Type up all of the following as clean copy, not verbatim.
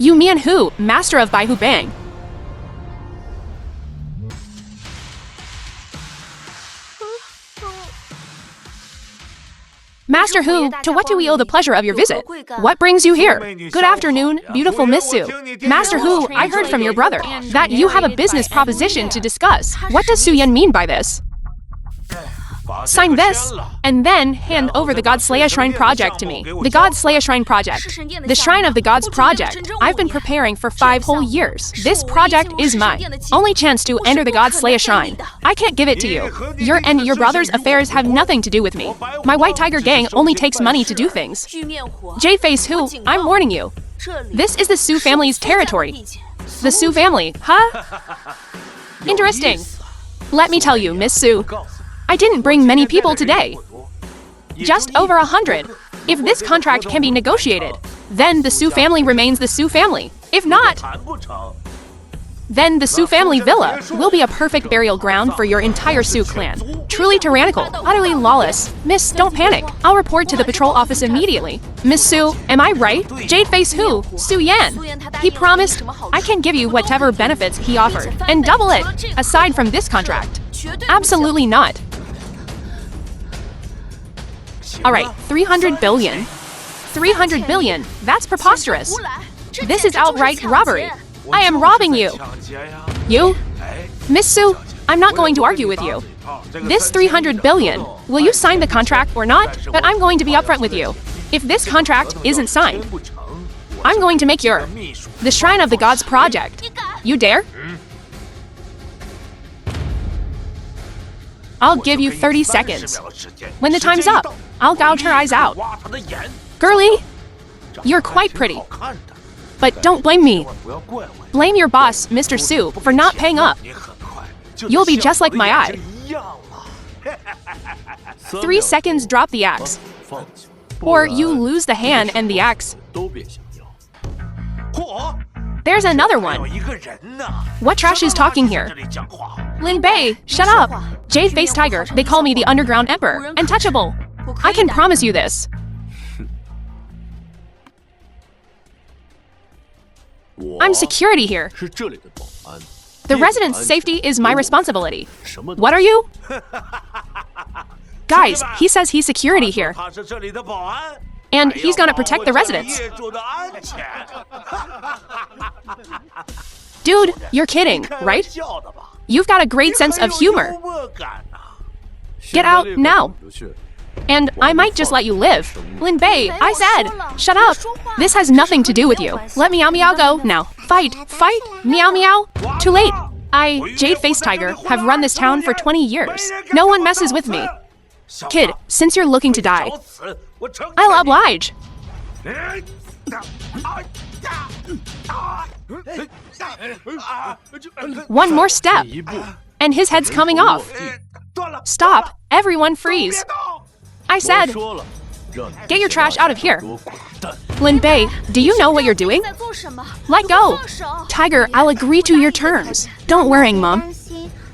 You mean who? Master of Bai Hu Bang. Master Hu, to what do we owe the pleasure of your visit? What brings you here? Good afternoon, beautiful Miss Su. Master Hu, I heard from your brother that you have a business proposition to discuss. What does Su Yan mean by this? Sign this, and then hand over the God Slayer Shrine project to me. The God Slayer Shrine project. The Shrine of the Gods project. I've been preparing for 5 whole years. This project is my only chance to enter the God Slayer Shrine. I can't give it to you. Your and your brother's affairs have nothing to do with me. My White Tiger gang only takes money to do things. J-Face Hu, I'm warning you. This is the Su family's territory. The Su family, huh? Interesting. Let me tell you, Miss Su. I didn't bring many people today. Just over 100. If this contract can be negotiated, then the Su family remains the Su family. If not, then the Su family villa will be a perfect burial ground for your entire Su clan. Truly tyrannical, utterly lawless. Miss, don't panic. I'll report to the patrol office immediately. Miss Su, am I right? Jade-face who? Su Yan. He promised I can give you whatever benefits he offered, and double it, aside from this contract. Absolutely not. Alright, 300 billion. 300 billion, that's preposterous. This is outright robbery. I am robbing you. You? Miss Su, I'm not going to argue with you. This 300 billion, will you sign the contract or not? But I'm going to be upfront with you. If this contract isn't signed, I'm going to make the Shrine of the Gods project. You dare? I'll give you 30 seconds. When the time's up, I'll gouge her eyes out. Girlie, you're quite pretty. But don't blame me. Blame your boss, Mr. Su, for not paying up. You'll be just like my eye. 3 seconds, drop the axe. Or you lose the hand and the axe. There's another one. What trash is talking here? Lin Bei, shut up. Jade-faced tiger, they call me the underground emperor. Untouchable. I can promise you this. I'm security here. The residents' safety is my responsibility. What are you? Guys, he says he's security here. And he's gonna protect the residents. Dude, you're kidding, right? You've got a great sense of humor. Get out now. And I might just let you live. Lin Bei, I said, shut up. This has nothing to do with you. Let Meow Meow go now. Fight, fight, Meow Meow. Too late. I, Jade-faced tiger, have run this town for 20 years. No one messes with me. Kid, since you're looking to die, I'll oblige. One more step, and his head's coming off. Stop, everyone freeze. I said, get your trash out of here. Lin Bei, do you know what you're doing? Let go. Tiger, I'll agree to your terms. Don't worry, Mom.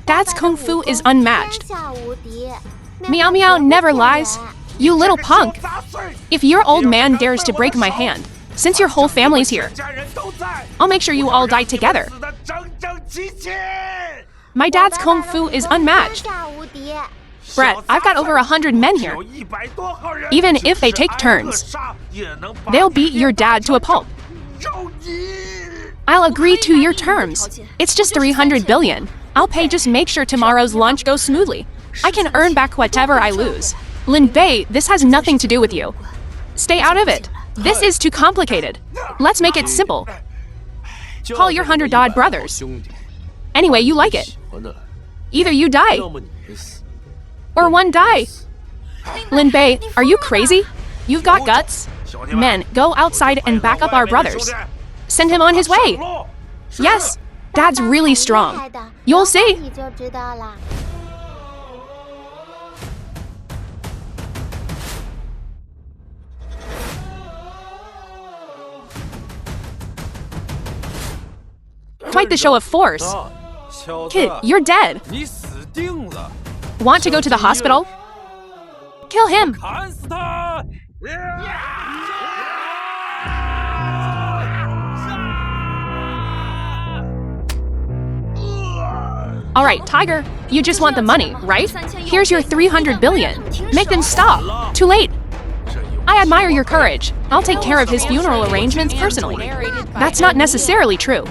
Dad's kung fu is unmatched. Meow Meow never lies. You little punk. If your old man dares to break my hand, since your whole family's here, I'll make sure you all die together. My dad's kung fu is unmatched. Brett, I've got over 100 men here. Even if they take turns, they'll beat your dad to a pulp. I'll agree to your terms. It's just 300 billion. I'll pay, just make sure tomorrow's launch goes smoothly. I can earn back whatever I lose. Lin Bei, this has nothing to do with you. Stay out of it. This is too complicated. Let's make it simple. Call your 100-odd brothers. Anyway, you like it. Either you die, or one die. Lin Bei, are you crazy? You've got guts. Men, go outside and back up our brothers. Send him on his way. Yes, Dad's really strong. You'll see. Quite the show of force. Kid, you're dead. Want to go to the hospital? Kill him. Alright, Tiger, you just want the money, right? Here's your 300 billion. Make them stop. Too late. I admire your courage. I'll take care of his funeral arrangements personally. That's not necessarily true.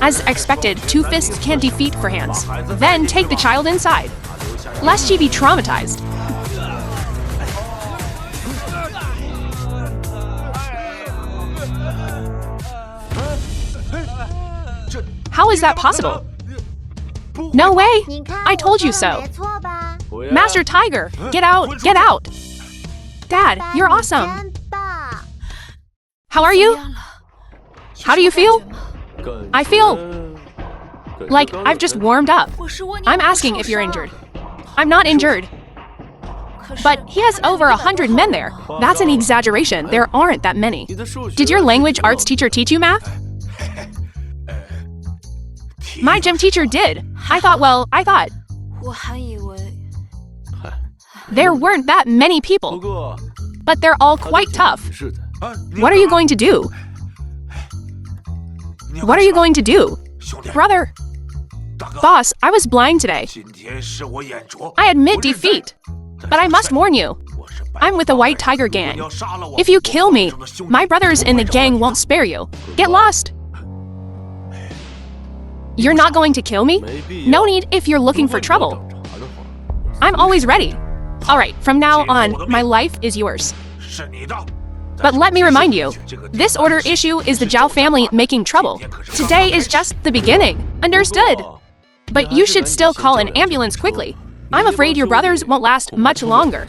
As expected, two fists can't defeat four hands. Then take the child inside, lest she be traumatized. How is that possible? No way! I told you so. Master Tiger, get out, get out! Dad, you're awesome. How are you? How do you feel? I feel like I've just warmed up. I'm asking if you're injured. I'm not injured. But he has over 100 men there. That's an exaggeration. There aren't that many. Did your language arts teacher teach you math? My gym teacher did. I thought. There weren't that many people. But they're all quite tough. What are you going to do? What are you going to do? Brother! Boss, I was blind today. I admit defeat. But I must warn you. I'm with the White Tiger gang. If you kill me, my brothers in the gang won't spare you. Get lost! You're not going to kill me? No need if you're looking for trouble. I'm always ready. Alright, from now on, my life is yours. But let me remind you, this order issue is the Zhao family making trouble. Today is just the beginning. Understood? But you should still call an ambulance quickly. I'm afraid your brothers won't last much longer.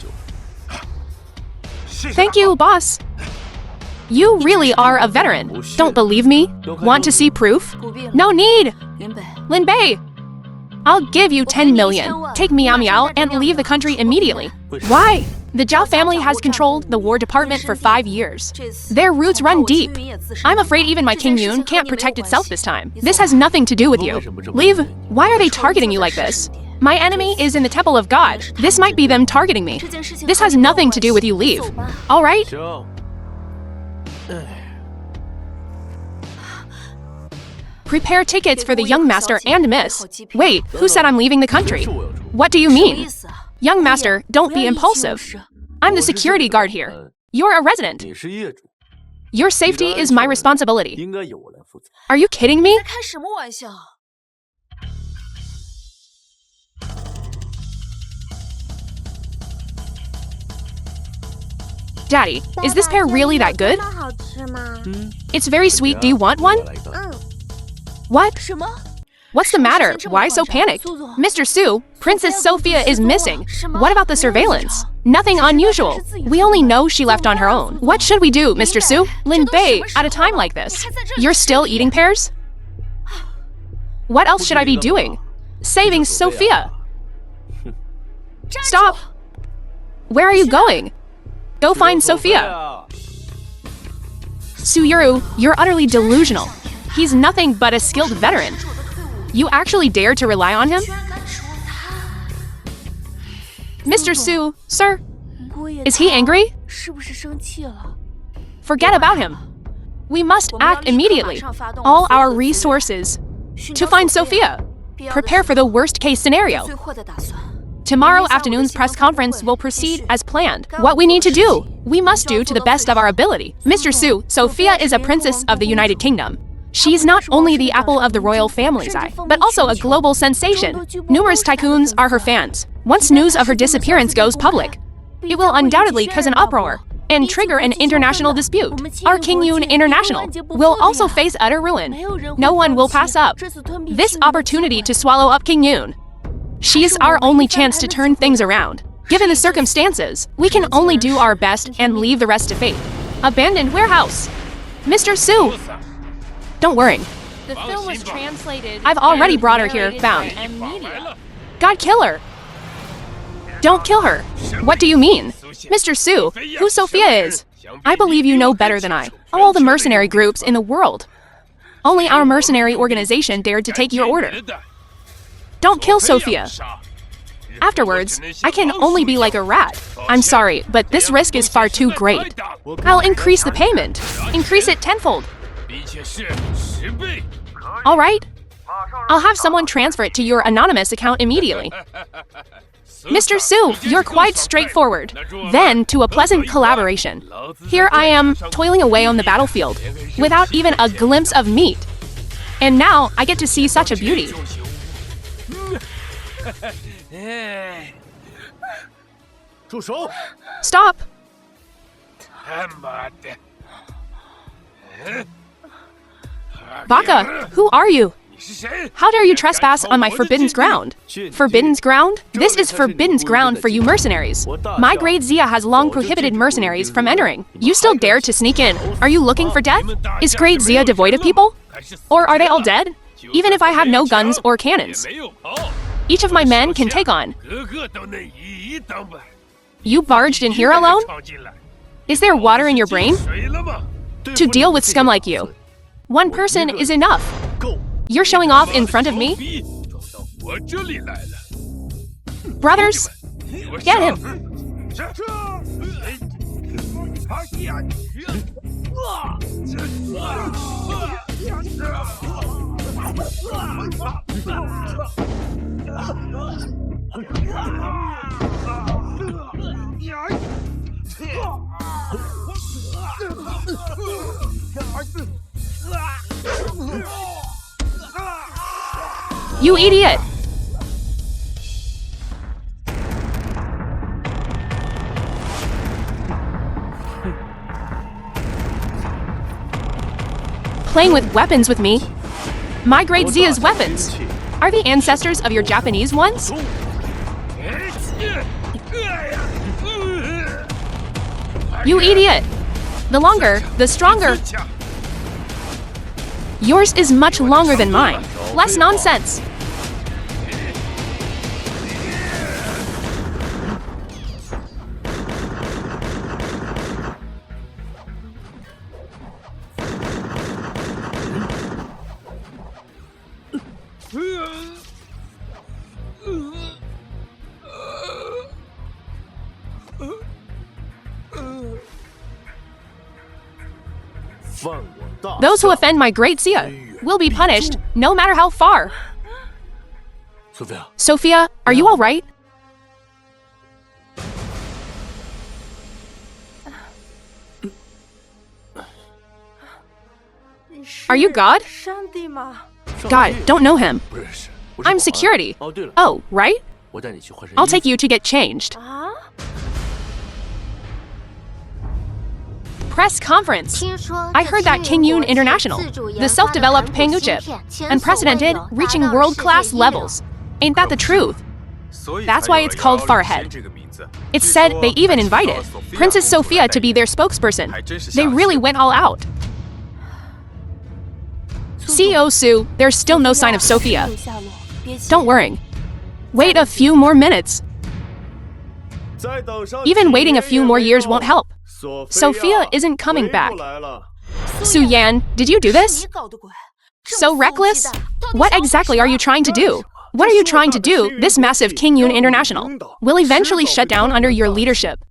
Thank you, boss. You really are a veteran. Don't believe me? Want to see proof? No need! Lin Bei! I'll give you 10 million. Take Meow Meow and leave the country immediately. Why? The Zhao family has controlled the War Department for 5 years. Their roots run deep. I'm afraid even my King Yun can't protect itself this time. This has nothing to do with you. Leave. Why are they targeting you like this? My enemy is in the Temple of God. This might be them targeting me. This has nothing to do with you. Leave. All right? Prepare tickets for the young master and miss. Wait, who said I'm leaving the country? What do you mean? Young master, don't be impulsive. I'm the security guard here. You're a resident. Your safety is my responsibility. Are you kidding me? Daddy, is this pear really that good? It's very sweet. Do you want one? What? What's the matter? Why so panicked? Mr. Su, Princess Sophia is missing. What about the surveillance? Nothing unusual. We only know she left on her own. What should we do, Mr. Su? Lin Bei, at a time like this. You're still eating pears? What else should I be doing? Saving Sophia. Stop. Where are you going? Go find Sophia. Suyuru, you're utterly delusional. He's nothing but a skilled veteran. You actually dare to rely on him? Mr. Su, sir, is he angry? Forget about him. We must act immediately. All our resources to find Sophia. Prepare for the worst-case scenario. Tomorrow afternoon's press conference will proceed as planned. What we need to do, we must do to the best of our ability. Mr. Su, Sophia is a princess of the United Kingdom. She's not only the apple of the royal family's eye, but also a global sensation. Numerous tycoons are her fans. Once news of her disappearance goes public, it will undoubtedly cause an uproar and trigger an international dispute. Our King Yun International will also face utter ruin. No one will pass up this opportunity to swallow up King Yun. She's our only chance to turn things around. Given the circumstances, we can only do our best and leave the rest to fate. Abandoned warehouse. Mr. Su! Don't worry. The film was translated. I've already brought her here, bound. God, kill her! Don't kill her! What do you mean? Mr. Su, who Sophia is? I believe you know better than I. All the mercenary groups in the world. Only our mercenary organization dared to take your order. Don't kill Sophia. Afterwards, I can only be like a rat. I'm sorry, but this risk is far too great. I'll increase the payment. Increase it tenfold. All right. I'll have someone transfer it to your anonymous account immediately. Mr. Su, you're quite straightforward. Then to a pleasant collaboration. Here I am, toiling away on the battlefield, without even a glimpse of meat. And now I get to see such a beauty. Stop! Baka, who are you? How dare you trespass on my forbidden ground? Forbidden ground? This is forbidden ground for you mercenaries. My Great Zia has long prohibited mercenaries from entering. You still dare to sneak in. Are you looking for death? Is Great Zia devoid of people? Or are they all dead? Even if I have no guns or cannons. Each of my men can take on. You barged in here alone? Is there water in your brain? To deal with scum like you, one person is enough. You're showing off in front of me? Brothers, get him! You idiot! Playing with weapons with me? My Great Zia's weapons. Are the ancestors of your Japanese ones? You idiot! The longer, the stronger. Yours is much longer than mine. Less nonsense. Those who offend my Great Zia will be punished, no matter how far. Sophia, are you all right? Are you God? God, don't know him. I'm security. Oh, right? I'll take you to get changed. Press conference. I heard that King Yun International, the self-developed Pengu chip, unprecedented, reaching world-class levels. Ain't that the truth? That's why it's called Far Ahead. It's said they even invited Princess Sophia to be their spokesperson. They really went all out. CEO Su, there's still no sign of Sophia. Don't worry. Wait a few more minutes. Even waiting a few more years won't help. Sophia isn't coming back. Su Yan, did you do this? So reckless? What exactly are you trying to do? What are you trying to do? This massive King Yun International will eventually shut down under your leadership.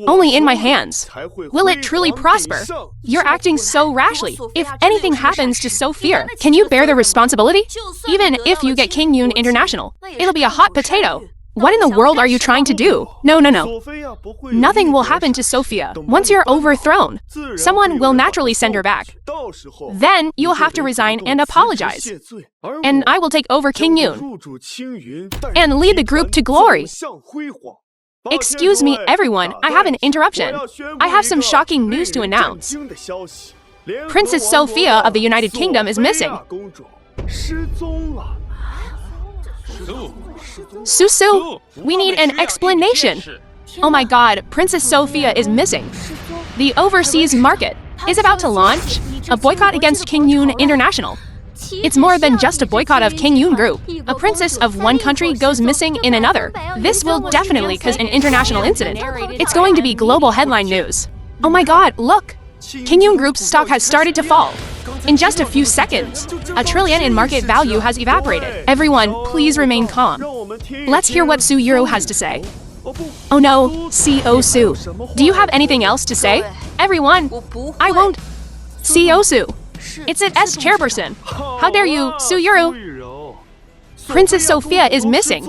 Only in my hands. Will it truly prosper? You're acting so rashly. If anything happens to Sophia, can you bear the responsibility? Even if you get King Yun International, it'll be a hot potato. What in the world are you trying to do? No. Nothing will happen to Sophia. Once you're overthrown, someone will naturally send her back. Then you'll have to resign and apologize. And I will take over King Yun and lead the group to glory. Excuse me, everyone, I have an interruption. I have some shocking news to announce. Princess Sophia of the United Kingdom is missing. Su, we need an explanation. Oh my god, Princess Sophia is missing. The overseas market is about to launch a boycott against King Yoon International. It's more than just a boycott of King Yoon Group. A princess of one country goes missing in another. This will definitely cause an international incident. It's going to be global headline news. Oh my god, look! King Yoon Group's stock has started to fall. In just a few seconds, $1 trillion in market value has evaporated. Everyone, please remain calm. Let's hear what Su Yuru has to say. Oh no, CEO Su. Do you have anything else to say? Everyone, I won't. CEO Su. It's an S chairperson. How dare you, Su Yuru? Princess Sophia is missing,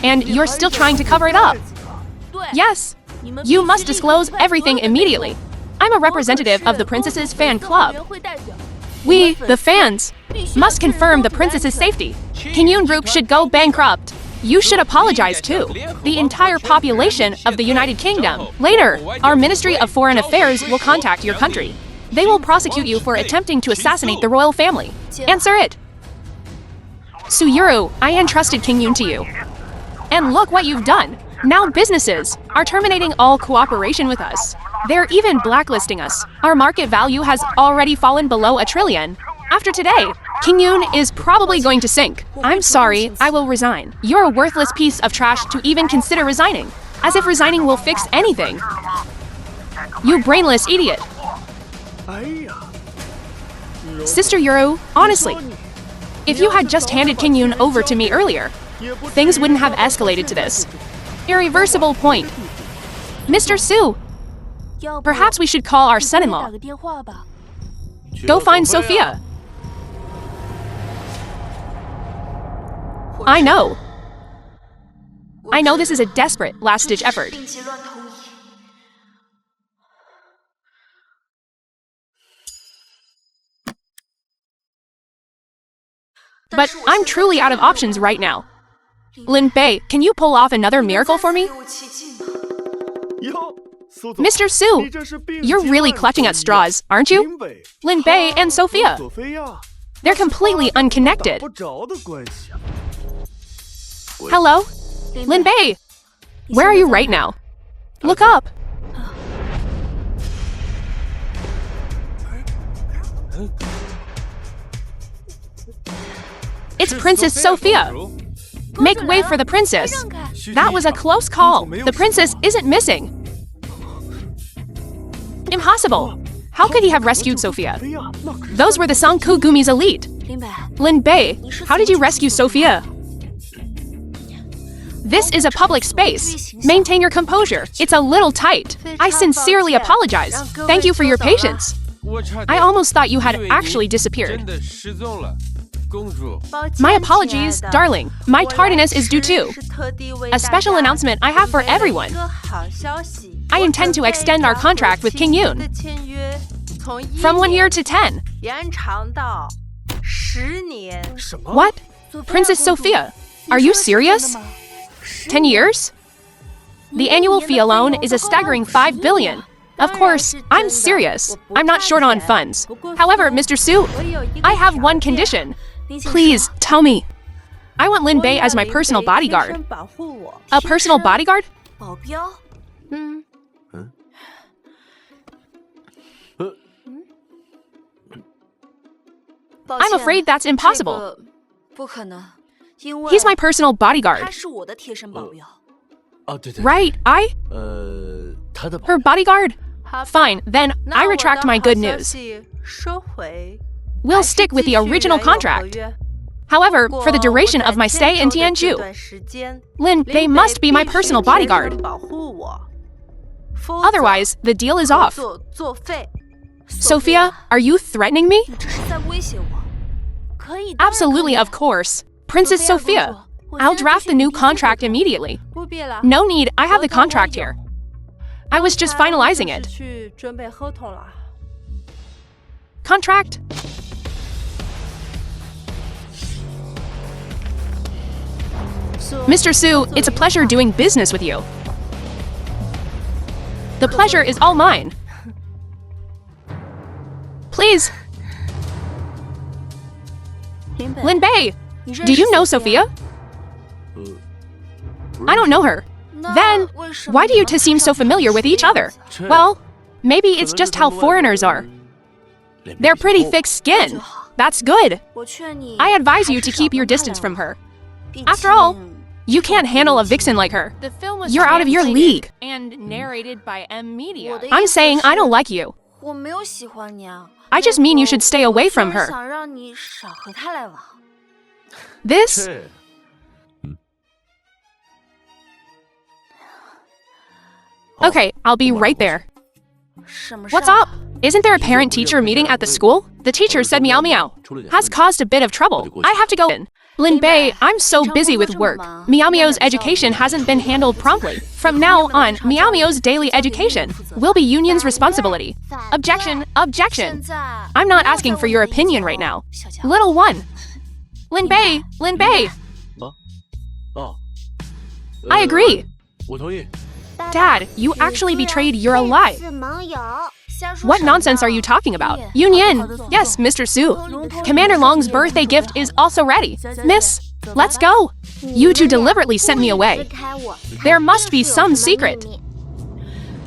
and you're still trying to cover it up. Yes, you must disclose everything immediately. I'm a representative of the princess's fan club. We, the fans, must confirm the princess's safety. King Yoon Group should go bankrupt. You should apologize too. The entire population of the United Kingdom. Later, our Ministry of Foreign Affairs will contact your country. They will prosecute you for attempting to assassinate the royal family. Answer it. Su Yuru, I entrusted King Yoon to you. And look what you've done. Now businesses are terminating all cooperation with us. They're even blacklisting us. Our market value has already fallen below $1 trillion. After today, King Yoon is probably going to sink. I'm sorry, I will resign. You're a worthless piece of trash to even consider resigning. As if resigning will fix anything. You brainless idiot. Sister Yuru, honestly, if you had just handed King Yoon over to me earlier, things wouldn't have escalated to this. Irreversible point. Mr. Su, perhaps we should call our son-in-law. Go find Sophia. I know this is a desperate, last-ditch effort. But I'm truly out of options right now. Lin Bei, can you pull off another miracle for me? Mr. Su, you're really clutching at straws, aren't you? Lin Bei and Sophia. They're completely unconnected. Hello? Lin Bei! Where are you right now? Look up! It's Princess Sophia! Make way for the princess! That was a close call. The princess isn't missing. Impossible! How could he have rescued Sophia? Those were the Sangkugumi's elite. Lin Bei, how did you rescue Sophia? This is a public space. Maintain your composure. It's a little tight. I sincerely apologize. Thank you for your patience. I almost thought you had actually disappeared. My apologies, darling. My tardiness is due too. A special announcement I have for everyone. I intend to extend our contract with King Yoon from 1 year to 10. What? Princess Sophia, are you serious? 10 years? The annual fee alone is a staggering 5 billion. Of course, I'm serious. I'm not short on funds. However, Mr. Su, I have one condition. Please, tell me. I want Lin Bei as my personal bodyguard. A personal bodyguard? I'm afraid that's impossible. He's my personal bodyguard. Right, her bodyguard? Fine, then I retract my good news. We'll stick with the original contract. However, for the duration of my stay in Tianju, Lin Bei must be my personal bodyguard. Otherwise, the deal is off. Sophia, are you threatening me? Absolutely, of course. Princess Sophia, I'll draft the new contract immediately. No need, I have the contract here. I was just finalizing it. Contract? Mr. Su, it's a pleasure doing business with you. The pleasure is all mine. Please. Lin Bei, do you know Sophia? I don't know her. Then, why do you two seem so familiar with each other? Well, maybe it's just how foreigners are. They're pretty thick-skinned. That's good. I advise you to keep your distance from her. After all, you can't handle a vixen like her. The film was You're out of your league. and narrated by M Media. I'm saying I don't like you. I just mean you should stay away from her. This? Okay, I'll be right there. What's up? Isn't there a parent-teacher meeting at the school? The teacher said meow meow. Has caused a bit of trouble. I have to go in. Lin Bei, I'm so busy with work. Meow Meow's education hasn't been handled promptly. From now on, Meow Meow's daily education will be Union's responsibility. Objection, objection. I'm not asking for your opinion right now. Little one. Lin Bei, Lin Bei. I agree. Dad, you actually betrayed your ally. What nonsense are you talking about? Union! Yes, Mr. Su. Commander Long's birthday gift is also ready. Miss, let's go. You two deliberately sent me away. There must be some secret.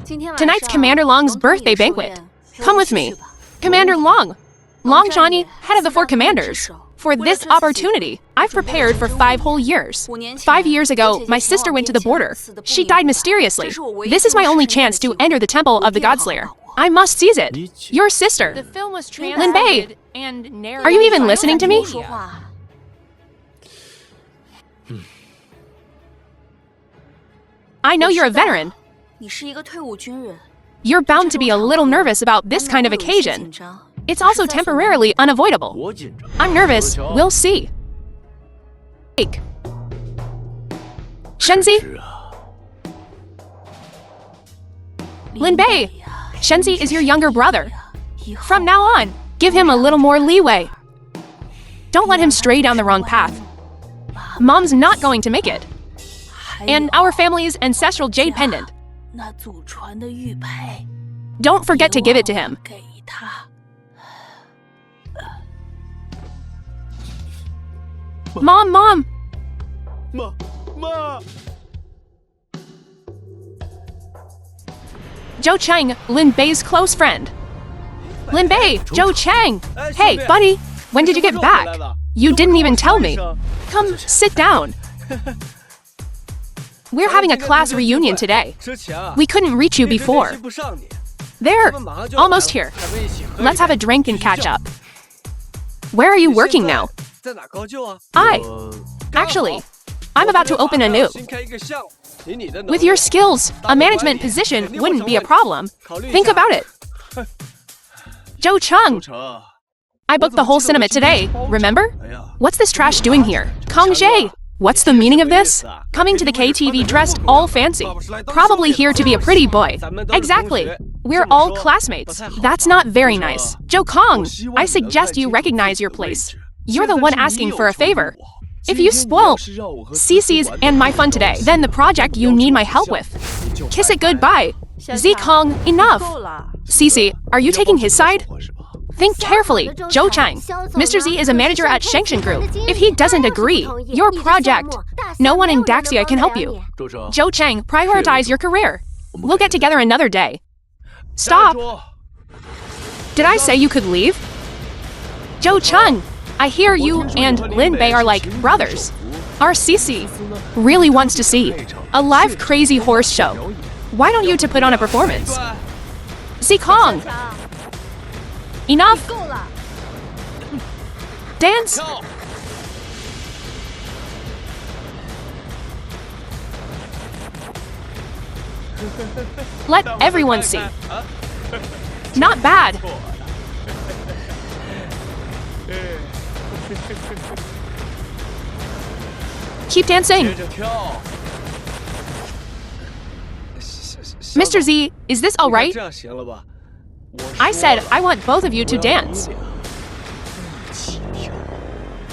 Tonight's Commander Long's birthday banquet. Come with me. Commander Long. Long Johnny, head of the 4 commanders. For this opportunity, I've prepared for 5 whole years. 5 years ago, my sister went to the border. She died mysteriously. This is my only chance to enter the temple of the Godslayer. I must seize it. Your sister. The film was Lin Bei. translated and narrated. Are you even listening to me? I know you're a veteran. You're bound to be a little nervous about this kind of occasion. It's also temporarily unavoidable. I'm nervous. We'll see. Shenzi? Lin Bei, Shenzi is your younger brother. From now on, give him a little more leeway. Don't let him stray down the wrong path. Mom's not going to make it. And our family's ancestral jade pendant. Don't forget to give it to him. Mom, Mom! Zhao Chang, Lin Bei's close friend. Lin Bei, Zhao Chang! Hey, buddy, when did you get back? You didn't even tell me. Come, sit down. We're having a class reunion today. We couldn't reach you before. There, almost here. Let's have a drink and catch up. Where are you working now? Actually, I'm about to open a new. With your skills, a management position wouldn't be a problem. Think about it. Zhou Cheng. I booked the whole cinema today, remember? What's this trash doing here? Kong Jie. What's the meaning of this? Coming to the KTV dressed all fancy. Probably here to be a pretty boy. Exactly. We're all classmates. That's not very nice. Zhou Kong, I suggest you recognize your place. You're the one asking for a favor. If you spoil Cece's and my fun today, then the project you need my help with. Kiss it goodbye. Z Kong, enough. Cece, are you taking his side? Think carefully, Zhou Chang. Mr. Z is a manager at Shangshan Group. If he doesn't agree, your project, no one in Daxia can help you. Zhou Chang, prioritize your career. We'll get together another day. Stop. Did I say you could leave? Zhou Chang, I hear you and Lin Bei are like brothers. Our Cece really wants to see a live crazy horse show. Why don't you two put on a performance? Z Kong. Enough! Dance! Let everyone see. Not bad. Keep dancing. Mr. Z, is this all right? I said I want both of you to dance.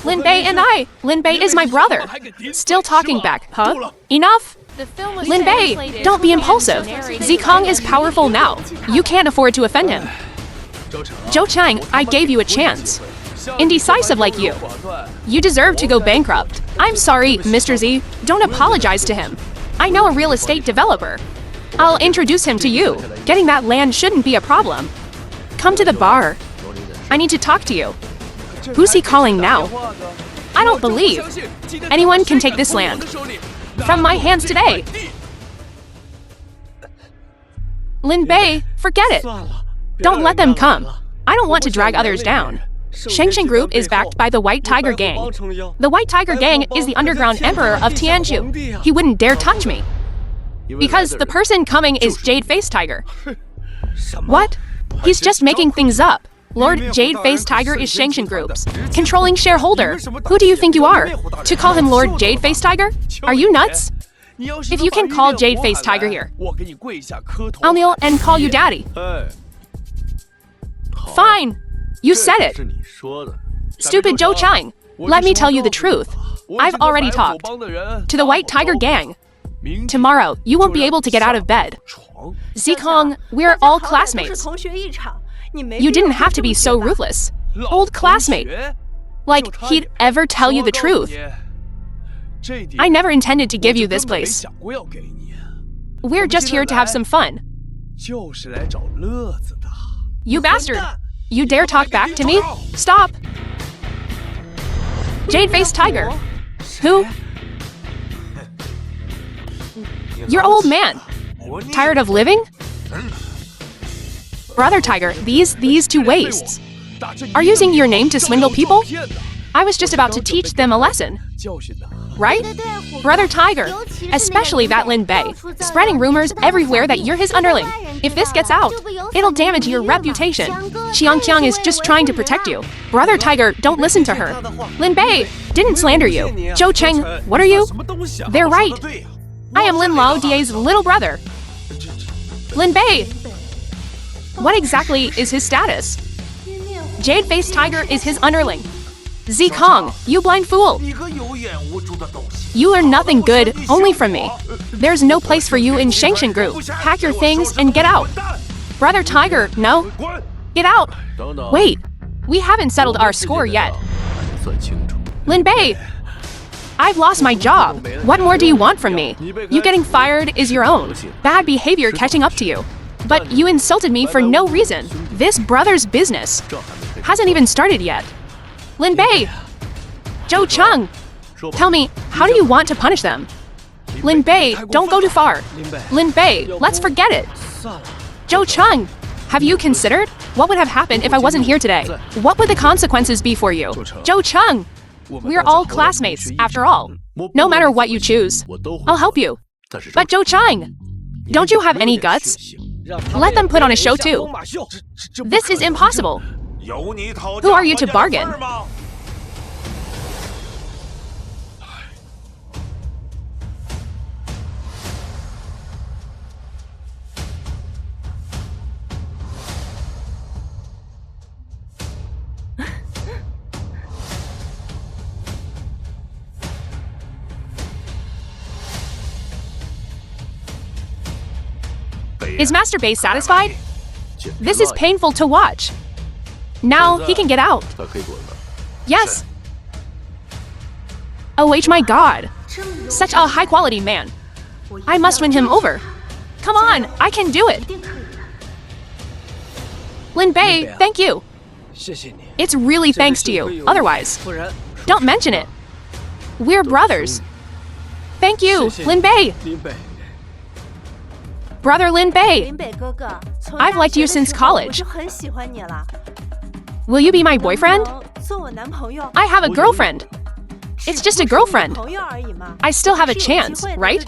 Lin Bei and I. Lin Bei is my brother. Still talking back, huh? Enough? Lin Bei, don't be impulsive. Z Kong is powerful now. You can't afford to offend him. Zhou Chang, I gave you a chance. Indecisive like you. You deserve to go bankrupt. I'm sorry, Mr. Z. Don't apologize to him. I know a real estate developer. I'll introduce him to you. Getting that land shouldn't be a problem. Come to the bar. I need to talk to you. Who's he calling now? I don't believe anyone can take this land from my hands today. Lin Bei, forget it. Don't let them come. I don't want to drag others down. Shangshan Group is backed by the White Tiger Gang. The White Tiger Gang is the underground emperor of Tianzhu. He wouldn't dare touch me. Because the person coming is Jade Face Tiger. What? He's just making things up. Lord Jade Face Tiger is Shangshan Group's controlling shareholder. Who do you think you are? To call him Lord Jade Face Tiger? Are you nuts? If you can call Jade Face Tiger here, I'll kneel and call you daddy. Fine. You said it. Stupid Zhou Chang. Let me tell you the truth. I've already talked to the White Tiger Gang. Tomorrow, you won't be able to get out of bed. Zikong, we're all classmates. You didn't have to be so ruthless. Old classmate. Like he'd ever tell you the truth. I never intended to give you this place. We're just here to have some fun. You bastard! You dare talk back to me? Stop! Jade Face Tiger. Who? You're old man. Tired of living? Brother Tiger, these two wastes are using your name to swindle people? I was just about to teach them a lesson. Right? Brother Tiger, especially that Lin Bei, spreading rumors everywhere that you're his underling. If this gets out, it'll damage your reputation. Qiang is just trying to protect you. Brother Tiger, don't listen to her. Lin Bei didn't slander you. Zhou Cheng, what are you? They're right. I am Lin Lao Die's little brother. Lin Bei. What exactly is his status? Jade Face Tiger is his underling. Zikong, you blind fool! You learn nothing good, only from me. There's no place for you in Shangshan Group. Pack your things and get out. Brother Tiger, no. Get out! Wait, we haven't settled our score yet. Lin Bei! I've lost my job. What more do you want from me? You getting fired is your own. Bad behavior catching up to you. But you insulted me for no reason. This brother's business hasn't even started yet. Lin Bei! Zhou Cheng! Tell me, how do you want to punish them? Lin Bei, don't go too far. Lin Bei, let's forget it. Zhou Cheng, have you considered what would have happened if I wasn't here today? What would the consequences be for you? Zhou Cheng! We're all classmates, after all. No matter what you choose, I'll help you. But Zhou Cheng, don't you have any guts? Let them put on a show too. This is impossible. Who are you to bargain? Is Master Bei satisfied? This is painful to watch. Now he can get out. Yes. Oh my god. Such a high-quality man. I must win him over. Come on, I can do it. Lin Bei, thank you. It's really thanks to you. Otherwise, don't mention it. We're brothers. Thank you, Lin Bei. Brother Lin Bei. I've liked you since college. Will you be my boyfriend? I have a girlfriend. It's just a girlfriend. I still have a chance, right?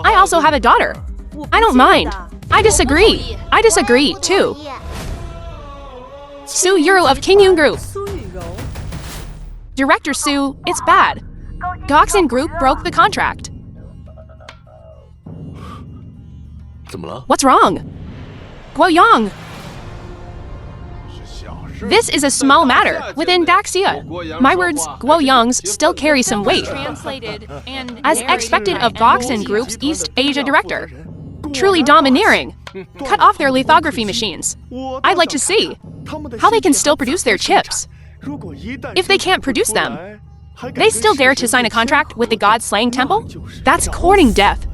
I also have a daughter. I don't mind. I disagree. I disagree, too. Su Yuru of King Yun Group. Director Su, it's bad. Goxin Group broke the contract. What's wrong? Guoyang. This is a small matter within Daxia. My words, Guoyang's, still carry some weight. As expected of Goxin Group's East Asia director. Truly domineering. Cut off their lithography machines. I'd like to see how they can still produce their chips. If they can't produce them, They still dare to sign a contract with the god-slaying temple? That's courting death.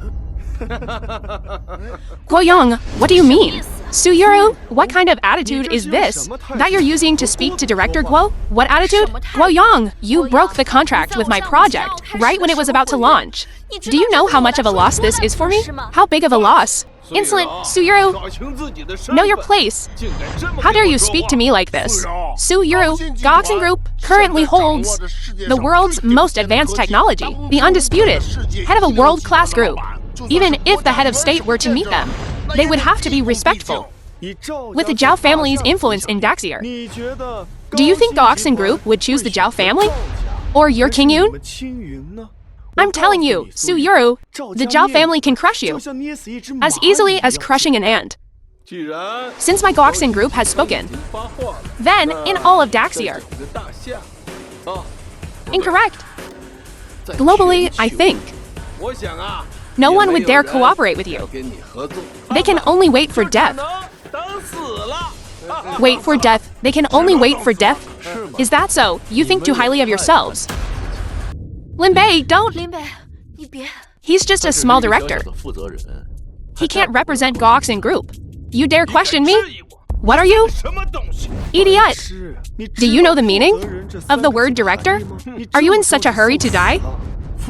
Guoyang, what do you mean? Suyuru, what kind of attitude is this that you're using to speak to Director Guo? What attitude? Guoyang, you broke the contract with my project right when it was about to launch. Do you know how much of a loss this is for me? How big of a loss? Insolent, Suyuru! Know your place! How dare you speak to me like this? Suyuru, Goxin Group currently holds the world's most advanced technology, the undisputed, head of a world-class group. Even if the head of state were to meet them, they would have to be respectful. With the Zhao family's influence in Daxier, do you think Goxin Group would choose the Zhao family? Or your King Yun? I'm telling you, Suyuru, the Zhao family can crush you as easily as crushing an ant. Since my Goxin Group has spoken, then in all of Daxier. Incorrect. Globally, I think. No one would dare cooperate with you. They can only wait for death. Wait for death. They can only wait for death? Is that so? You think too highly of yourselves. Lin Bei, don't! He's just a small director. He can't represent Goxin Group. You dare question me? What are you? Idiot! Do you know the meaning of the word director? Are you in such a hurry to die?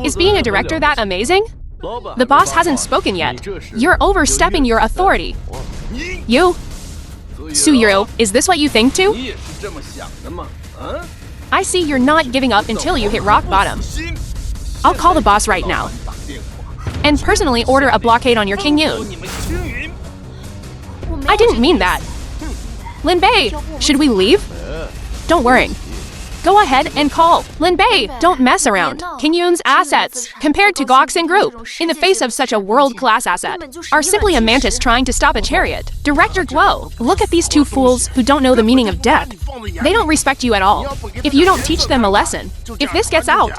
Is being a director that amazing? The boss hasn't spoken yet. You're overstepping your authority. You? Suyuru, is this what you think too? I see you're not giving up until you hit rock bottom. I'll call the boss right now. And personally order a blockade on your King Yun. I didn't mean that. Lin Bei, should we leave? Don't worry. Go ahead and call. Lin Bei, don't mess around. King Yun's assets, compared to Goxin Group, in the face of such a world-class asset, are simply a mantis trying to stop a chariot. Director Guo, look at these two fools who don't know the meaning of death. They don't respect you at all. If you don't teach them a lesson, if this gets out,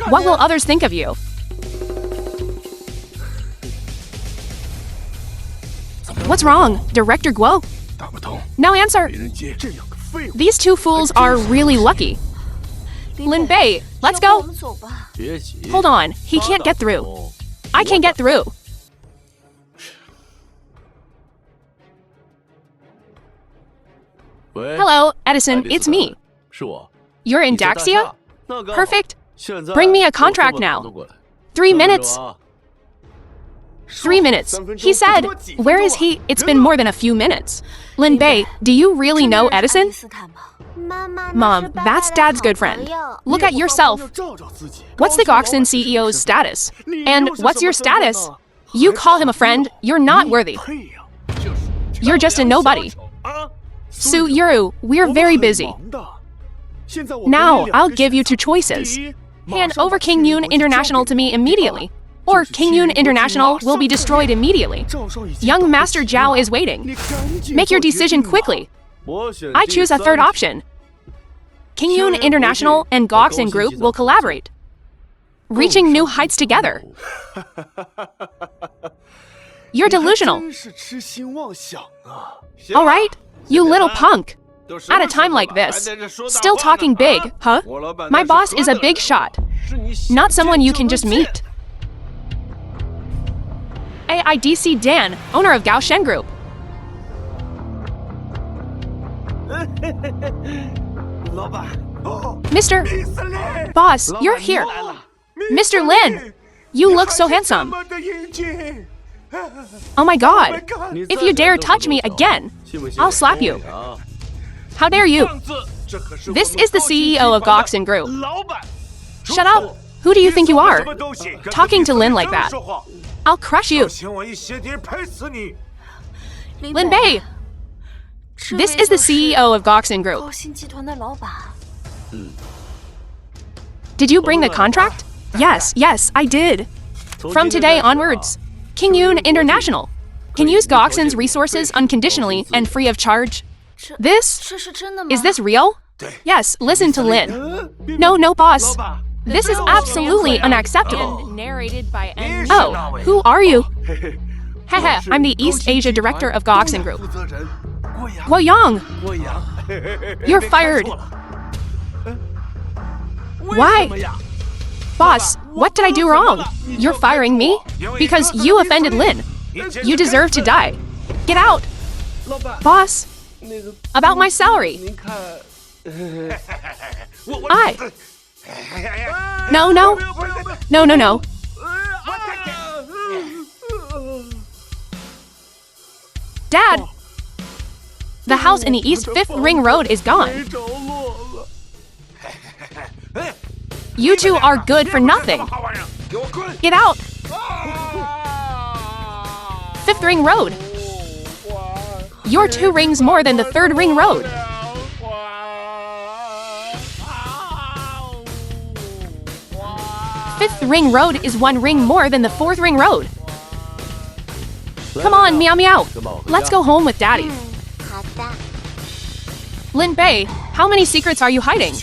what will others think of you? What's wrong, Director Guo? Now answer. These two fools are really lucky. Lin Bei, let's go. Hold on, he can't get through. I can get through. Hello, Edison, it's me. You're in Daxia? Perfect. Bring me a contract now. 3 minutes. 3 minutes. He said, where is he? It's been more than a few minutes. Lin Bei, do you really know Edison? Mom, that's Dad's good friend. Look at yourself. What's the Goxin CEO's status? And what's your status? You call him a friend? You're not worthy. You're just a nobody. Suyuru, we're very busy. Now, I'll give you two choices. Hand over King Yun International to me immediately, or King Yun International will be destroyed immediately. Young Master Zhao is waiting. Make your decision quickly. I choose a third option. King Yun International and Goxin Group will collaborate, reaching new heights together. You're delusional. All right, you little punk. At a time like this, still talking big, huh? My boss is a big shot, not someone you can just meet. AIDC Dan, owner of Gao Shen Group. Mr. Boss, you're here. Mr. Lin, you look so handsome. Oh my god, if you dare touch me again, I'll slap you. How dare you? This is the CEO of Goxin Group. Shut up! Who do you think you are? Talking to Lin like that. I'll crush you. Lin Bei! This is the CEO of Goxin Group. Did you bring the contract? Yes, I did. From today onwards, King Yun International can use Goxin's resources unconditionally and free of charge. Is this real? Yes, listen to Lin. No, boss. This is absolutely unacceptable. Narrated by Oh, who are you? Haha, I'm the East Asia director of Goxin Group. Guoyang! You're fired. Why? Boss, what did I do wrong? You're firing me? Because you offended Lin. You deserve to die. Get out! Boss, about my salary. No. Dad! The house in the East 5th Ring Road is gone. You two are good for nothing. Get out! 5th Ring Road. You're 2 rings more than the 3rd Ring Road. 5th Ring Road is 1 ring more than the 4th Ring Road. Come on, meow meow. Let's go home with Daddy. Lin Bei, how many secrets are you hiding?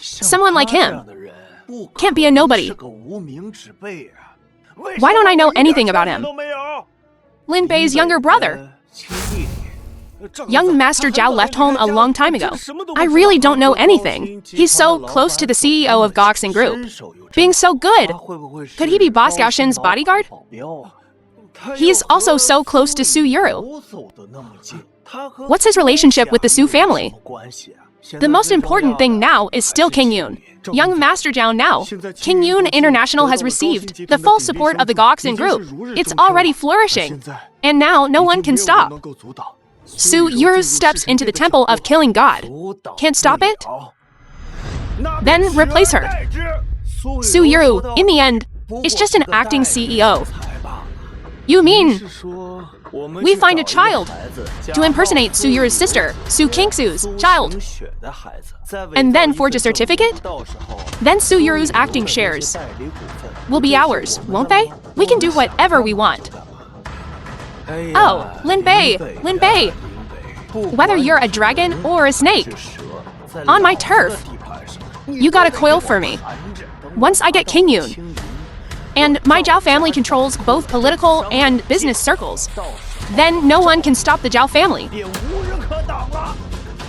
Someone like him can't be a nobody. Why don't I know anything about him? Lin Bei's younger brother. Young Master Zhao left home a long time ago. I really don't know anything. He's so close to the CEO of GoldenCinema Group. Being so good. Could he be Boss Gaoshin's bodyguard? He's also so close to Su Yuru. What's his relationship with the Su family? The most important thing now is still King Yun. Young Master Zhao now. King Yun International has received the full support of the GoldenCinema Group. It's already flourishing. And now no one can stop. Su Yuru steps into the temple of killing God. Can't stop it? Then replace her. Su Yuru, in the end, is just an acting CEO. You mean we find a child to impersonate Su Yuru's sister, Su Kingsu's child, and then forge a certificate? Then Su Yuru's acting shares will be ours, won't they? We can do whatever we want. Oh, Lin Bei! Whether you're a dragon or a snake, on my turf, you got a coil for me. Once I get King Yun, and my Zhao family controls both political and business circles, then no one can stop the Zhao family.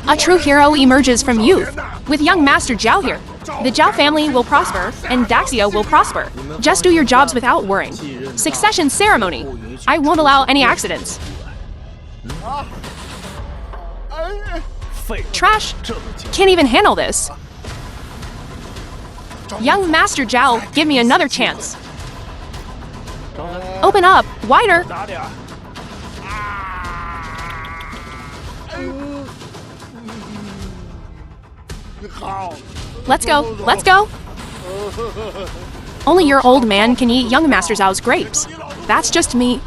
A true hero emerges from youth. With young Master Zhao here, the Zhao family will prosper and Daxia will prosper. Just do your jobs without worrying. Succession ceremony. I won't allow any accidents. Trash can't even handle this. Young Master Zhao, give me another chance. Open up, wider. Let's go. Only your old man can eat young Master Zhao's grapes. That's just me.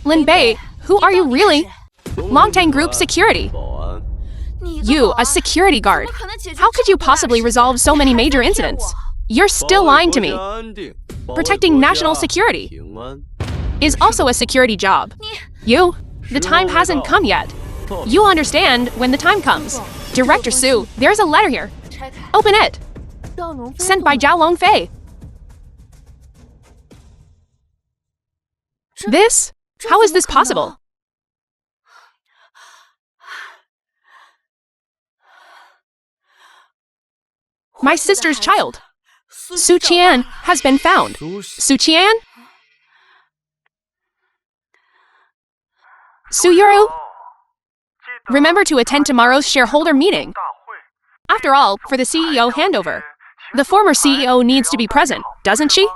Lin Bei, who are you really? Longtang Group Security. You, a security guard. How could you possibly resolve so many major incidents? You're still lying to me. Protecting national security is also a security job. You, the time hasn't come yet. You'll understand when the time comes. Director Su, there's a letter here. Open it. Sent by Zhao Longfei. This? How is this possible? My sister's child, Su Qian, has been found. Su Qian? Su Yuru? Remember to attend tomorrow's shareholder meeting. After all, for the CEO handover, the former CEO needs to be present, doesn't she?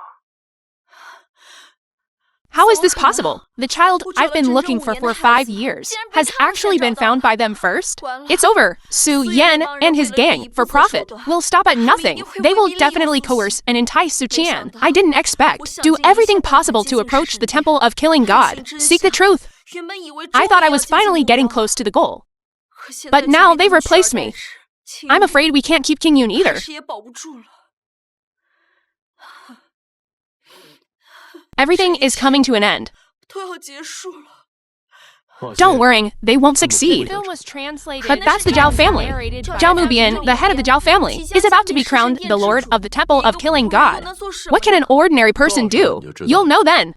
How is this possible? The child I've been looking for 5 years has actually been found by them first? It's over. Su Yan and his gang, for profit, will stop at nothing. They will definitely coerce and entice Su Qian. I didn't expect. Do everything possible to approach the temple of killing God. Seek the truth. I thought I was finally getting close to the goal. But now they've replaced me. I'm afraid we can't keep King Yun either. Everything is coming to an end. Don't worry, they won't succeed. But that's the Zhao family. Zhao Mubian, the head of the Zhao family, is about to be crowned the Lord of the Temple of Killing God. What can an ordinary person do? You'll know then.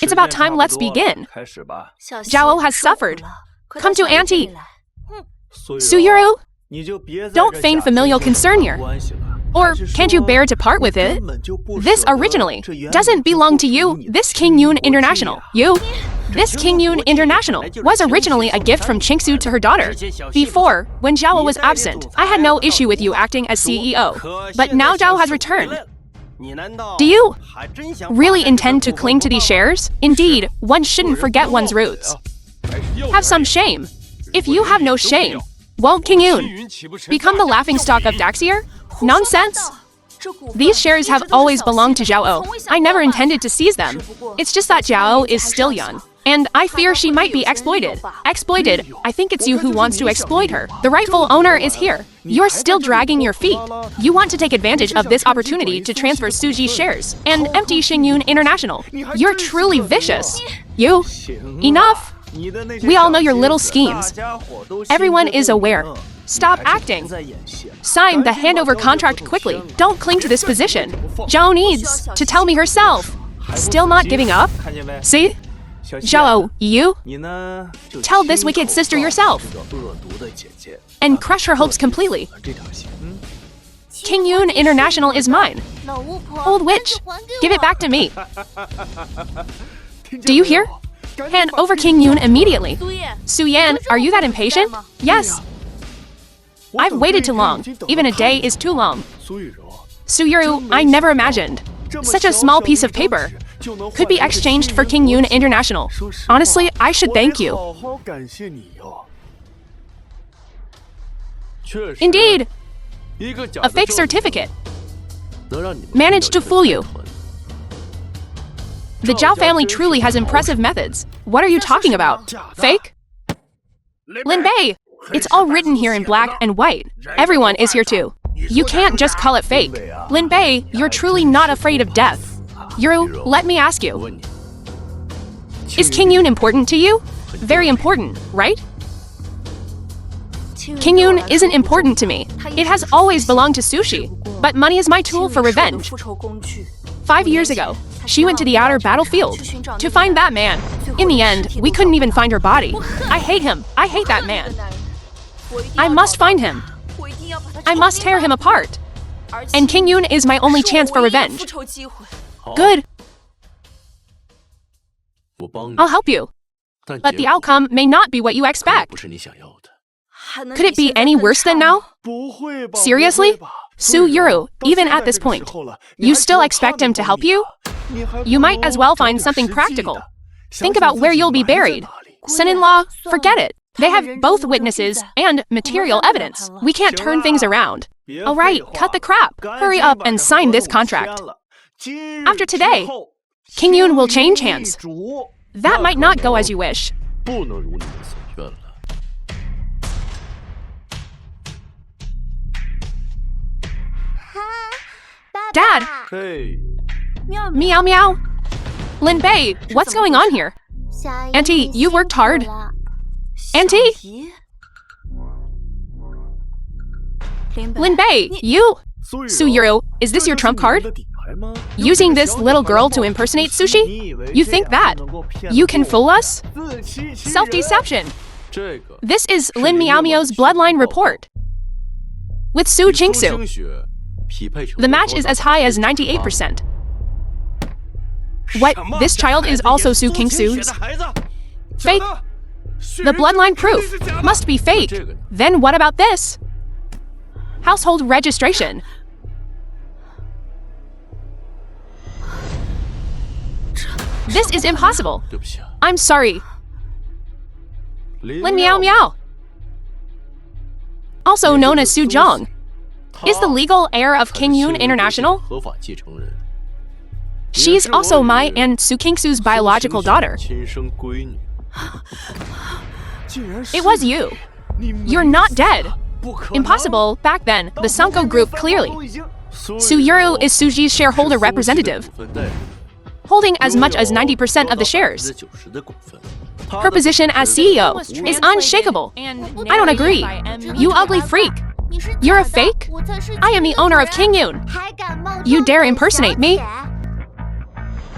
It's about time, let's begin. Zhao has suffered. Come to Auntie. Suyuru, don't feign familial concern here. Or can't you bear to part with it? This originally doesn't belong to you, this King Yun International. This King Yun International was originally a gift from Qingsu to her daughter. Before, when Zhao was absent, I had no issue with you acting as CEO. But now Zhao has returned. Do you really intend to cling to these shares? Indeed, one shouldn't forget one's roots. Have some shame. If you have no shame, won't King Yun become the laughingstock of Daxier? Nonsense! These shares have always belonged to Zhao. I never intended to seize them. It's just that Zhao is still young, and I fear she might be exploited. Exploited? I think it's you who wants to exploit her. The rightful owner is here. You're still dragging your feet. You want to take advantage of this opportunity to transfer Suji's shares and empty Xingyun International. You're truly vicious. You? Enough! We all know your little schemes. Everyone is aware. Stop acting. Sign the handover contract quickly. Don't cling to this position. Zhao needs to tell me herself. Still not giving up? See? Zhao, you? Tell this wicked sister yourself. And crush her hopes completely. King Yun International is mine. Old witch, give it back to me. Do you hear? Hand over King Yun immediately. Su-Yan, are you that impatient? Yes. I've waited too long. Even a day is too long. Suyuru, I never imagined such a small piece of paper could be exchanged for King Yun International. Honestly, I should thank you. Indeed. A fake certificate. Managed to fool you. The Zhao family truly has impressive methods. What are you talking about? Fake? Lin Bei! It's all written here in black and white. Everyone is here too. You can't just call it fake. Lin Bei, you're truly not afraid of death. Yuru, let me ask you. Is King Yun important to you? Very important, right? King Yun isn't important to me. It has always belonged to Sushi. But money is my tool for revenge. 5 years ago, she went to the outer battlefield to find that man. In the end, we couldn't even find her body. I hate him. I hate that man. I must find him. I must tear him apart. And King Yun is my only chance for revenge. Good. I'll help you. But the outcome may not be what you expect. Could it be any worse than now? Seriously? Suyuru, even at this point, you still expect him to help you? You might as well find something practical. Think about where you'll be buried. Son-in-law, forget it. They have both witnesses and material evidence. We can't turn things around. All right, cut the crap. Hurry up and sign this contract. After today, King Yun will change hands. That might not go as you wish. Dad! Meow meow. Lin Bei, what's going on here? Auntie, you worked hard. Auntie? Lin Bei, you? Suyuru, is this your trump card? Using this little girl to impersonate Sushi? You think that you can fool us? Self-deception. This is Lin Miao Miao's bloodline report. With Su Qingsu, the match is as high as 98%. What? This child is also Su Qingsu's? Fake? The bloodline proof must be fake. Then what about this? Household registration. This is impossible. I'm sorry. Lin Miao Miao, also known as Su Zhang, is the legal heir of King Yun International. She's also my and Su Qingsu's biological daughter. It was you. You're not dead. Impossible back then, the Sanko group clearly. Suyuru is Suji's shareholder representative, holding as much as 90% of the shares. Her position as CEO is unshakable. I don't agree. You ugly freak. You're a fake? I am the owner of King Yun. You dare impersonate me?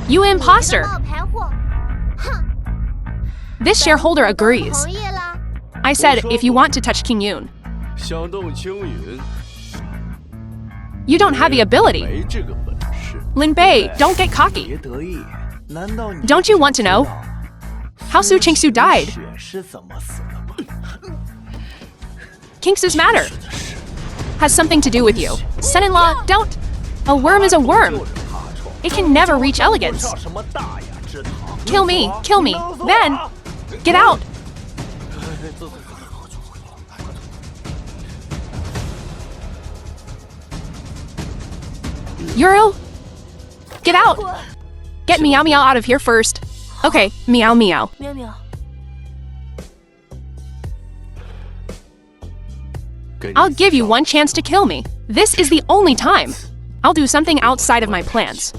You imposter. This shareholder agrees. I said, if you want to touch King Yun, you don't have the ability. Lin Bei, don't get cocky. Don't you want to know how Su Qingsu died? Qingsu's matter has something to do with you. Son-in-law, don't. A worm is a worm. It can never reach elegance. Kill me, then get out. Euro, get out. Get Meow Meow out of here first. Okay, Meow Meow. I'll give you one chance to kill me. This is the only time. I'll do something outside of my plans.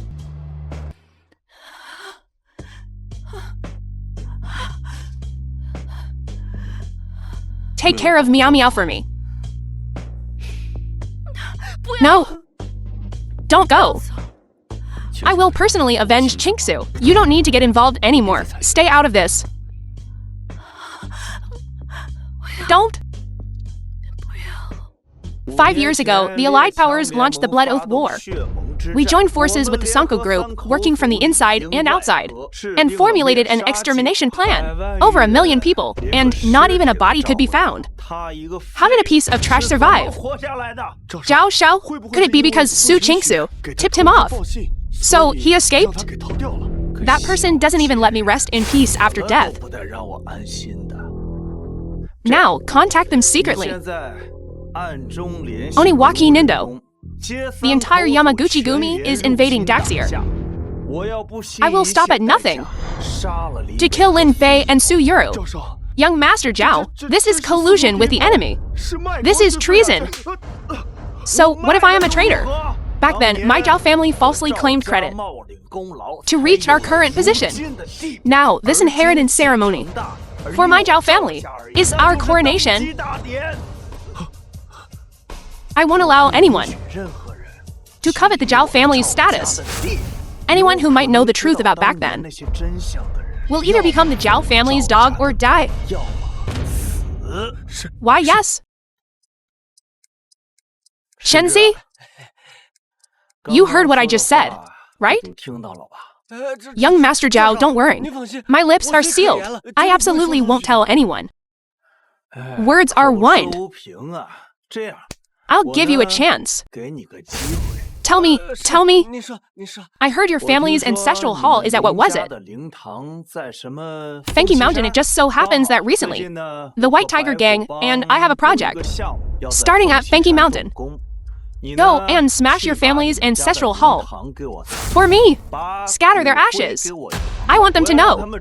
Take care of Meow Meow for me. No. Don't go. I will personally avenge Qingsu. You don't need to get involved anymore. Stay out of this. Don't. 5 years ago, the Allied powers launched the Blood Oath War. We joined forces with the Sanko group, working from the inside and outside, and formulated an extermination plan. Over 1 million people, and not even a body could be found. How did a piece of trash survive? Zhao Shao? Could it be because Su Qingsu tipped him off? So he escaped? That person doesn't even let me rest in peace after death. Now, contact them secretly. Oniwaki Nindo. The entire Yamaguchi-gumi is invading Daxier. I will stop at nothing to kill Lin Bei and Su Yuru. Young Master Zhao, this is collusion with the enemy. This is treason. So what if I am a traitor? Back then, my Zhao family falsely claimed credit to reach our current position. Now, this inheritance ceremony for my Zhao family is our coronation. I won't allow anyone to covet the Zhao family's status. Anyone who might know the truth about back then will either become the Zhao family's dog or die. Why, yes. Shenzi? You heard what I just said, right? Young Master Zhao, don't worry. My lips are sealed. I absolutely won't tell anyone. Words are wine. I'll give you a chance. Tell me. I heard your family's ancestral hall is at what was it? Fenky Mountain. It just so happens that recently, the White Tiger Gang and I have a project starting at Fenky Mountain. Go and smash your family's ancestral hall. For me, scatter their ashes. I want them to know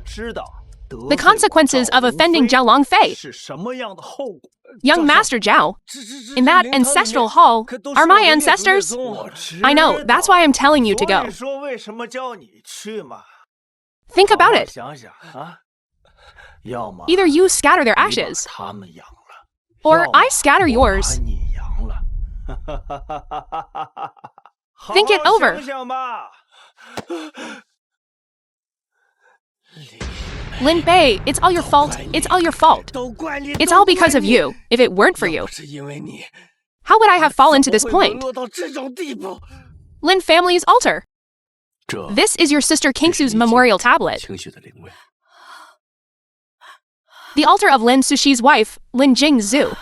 the consequences of offending Zhao Longfei. Young Master Zhao, in that ancestral hall are my ancestors. I know, that's why I'm telling you to go. Think about it. Either you scatter their ashes, or I scatter yours. Think it over. Lin Bei, it's all your fault. It's all your fault. It's all because of you. If it weren't for you, how would I have fallen to this point? Lin family's altar. This is your sister Qingsu's memorial tablet. The altar of Lin Sushi's wife, Lin Jingzhu.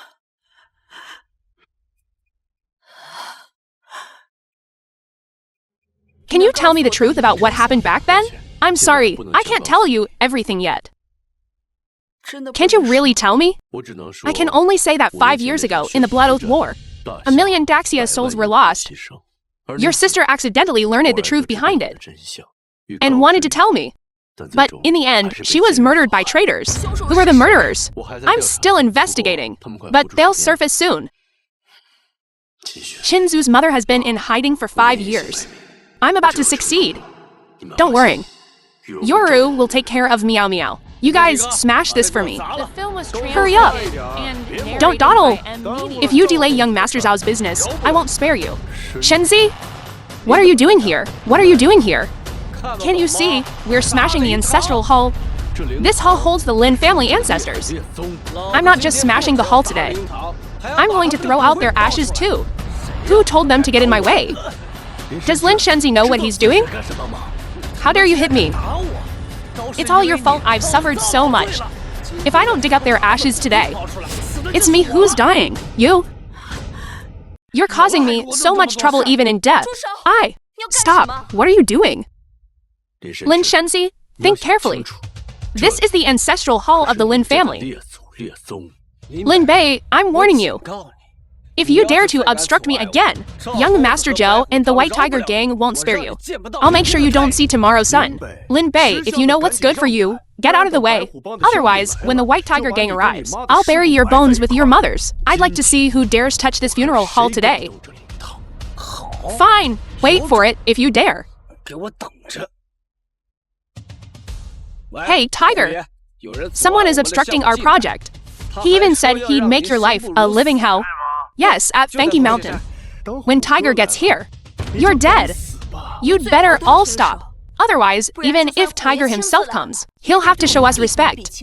Can you tell me the truth about what happened back then? I'm sorry, I can't tell you everything yet. Can't you really tell me? I can only say that 5 years ago, in the Blood Oath War, 1 million Daxia souls were lost. Your sister accidentally learned the truth behind it, and wanted to tell me. But in the end, she was murdered by traitors. Who are the murderers? I'm still investigating, but they'll surface soon. Qinzu's mother has been in hiding for 5 years. I'm about to succeed. Don't worry. Yoru will take care of Meow Meow. You guys smash this for me. Hurry up. Don't dawdle. If you delay young Master Zhao's business, I won't spare you. Shenzi? What are you doing here? What are you doing here? Can't you see? We're smashing the ancestral hall This hall holds the Lin family ancestors. I'm not just smashing the hall today. I'm going to throw out their ashes too. Who told them to get in my way? Does Lin Shenzi know what he's doing? How dare you hit me? It's all your fault. I've suffered so much. If I don't dig up their ashes today, it's me who's dying. You? You're causing me so much trouble even in death. Stop. What are you doing? Lin Shenzi, think carefully. This is the ancestral hall of the Lin family. Lin Bei, I'm warning you. If you dare to obstruct me again, young Master Zhao and the White Tiger gang won't spare you. I'll make sure you don't see tomorrow's sun. Lin Bei, if you know what's good for you, get out of the way. Otherwise, when the White Tiger gang arrives, I'll bury your bones with your mother's. I'd like to see who dares touch this funeral hall today. Fine, wait for it if you dare. Hey, Tiger! Someone is obstructing our project. He even said he'd make your life a living hell. Yes, at Fanky Mountain. When Tiger gets here, you're dead. You'd better all stop. Otherwise, even if Tiger himself comes, he'll have to show us respect.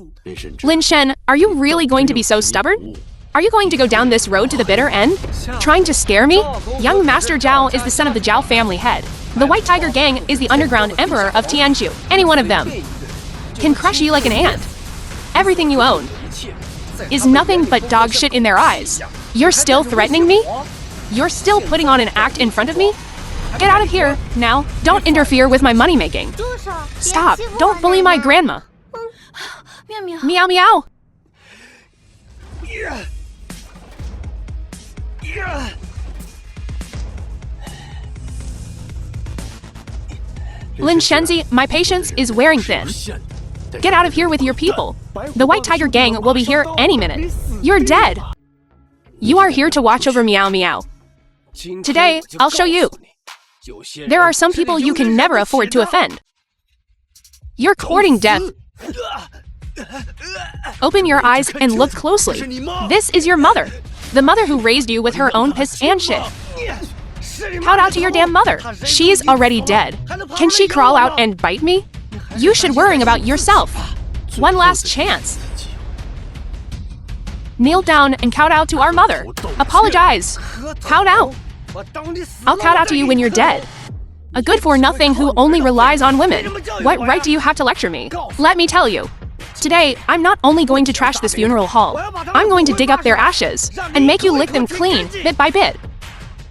Lin Shen, are you really going to be so stubborn? Are you going to go down this road to the bitter end? Trying to scare me? Young Master Zhao is the son of the Zhao family head. The White Tiger gang is the underground emperor of Tianzhu. Any one of them can crush you like an ant. Everything you own is nothing but dog shit in their eyes. You're still threatening me? You're still putting on an act in front of me? Get out of here, now. Don't interfere with my money-making. Stop. Don't bully my grandma. Meow meow. Lin Shenzi, my patience is wearing thin. Get out of here with your people. The White Tiger gang will be here any minute. You're dead. You are here to watch over Meow Meow. Today, I'll show you. There are some people you can never afford to offend. You're courting death. Open your eyes and look closely. This is your mother. The mother who raised you with her own piss and shit. Shout out to your damn mother. She's already dead. Can she crawl out and bite me? You should worry about yourself. One last chance. Kneel down and count out to our mother. Apologize. Count out. I'll count out to you when you're dead. A good-for-nothing who only relies on women. What right do you have to lecture me? Let me tell you. Today, I'm not only going to trash this funeral hall, I'm going to dig up their ashes and make you lick them clean, bit by bit.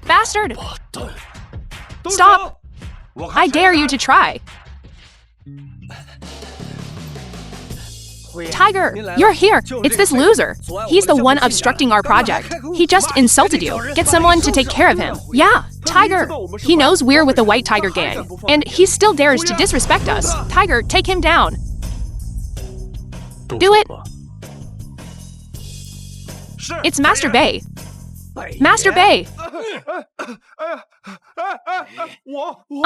Bastard! Stop! I dare you to try. Tiger, you're here. It's this loser. He's the one obstructing our project. He just insulted you. Get someone to take care of him. Yeah, Tiger. He knows we're with the White Tiger gang, and he still dares to disrespect us. Tiger, take him down. Do it. It's Master Bei. Master Bei.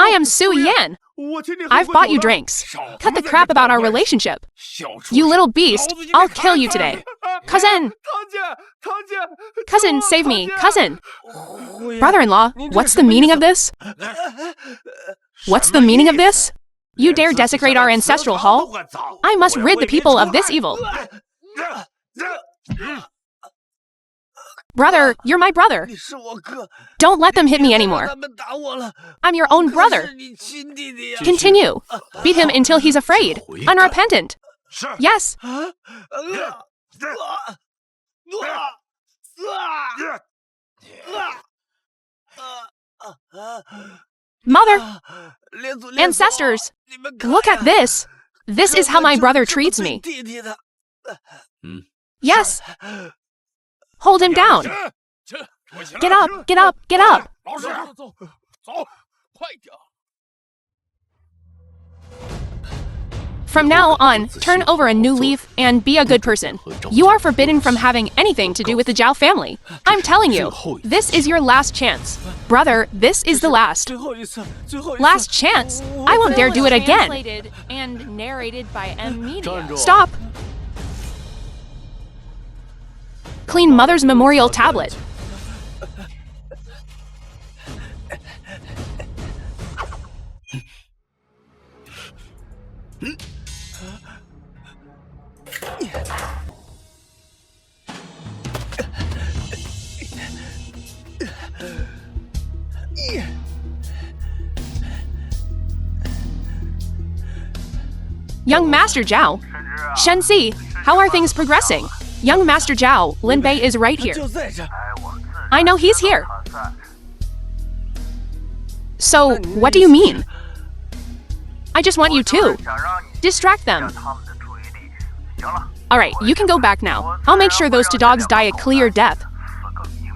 I am Su Yan. I've bought you drinks. Cut the crap about our relationship. You little beast, I'll kill you today. Cousin! Cousin, save me. Cousin! Brother-in-law, what's the meaning of this? What's the meaning of this? You dare desecrate our ancestral hall? I must rid the people of this evil. Brother, you're my brother. Don't let them hit me anymore. I'm your own brother. Continue. Beat him until he's afraid, unrepentant. Yes. Mother! Ancestors! Look at this! This is how my brother treats me. Yes! Hold him down! Get up! Get up! Get up! From now on, turn over a new leaf and be a good person. You are forbidden from having anything to do with the Zhao family. I'm telling you, this is your last chance. Brother, this is the last. Last chance? I won't dare do it again. Translated and narrated by M Media. Stop! Clean Mother's memorial tablet. Young Master Zhao. Shenxi, how are things progressing? Young Master Zhao, Lin Bei is right here. I know he's here. So, what do you mean? I just want you to distract them. Alright, you can go back now. I'll make sure those two dogs die a clear death.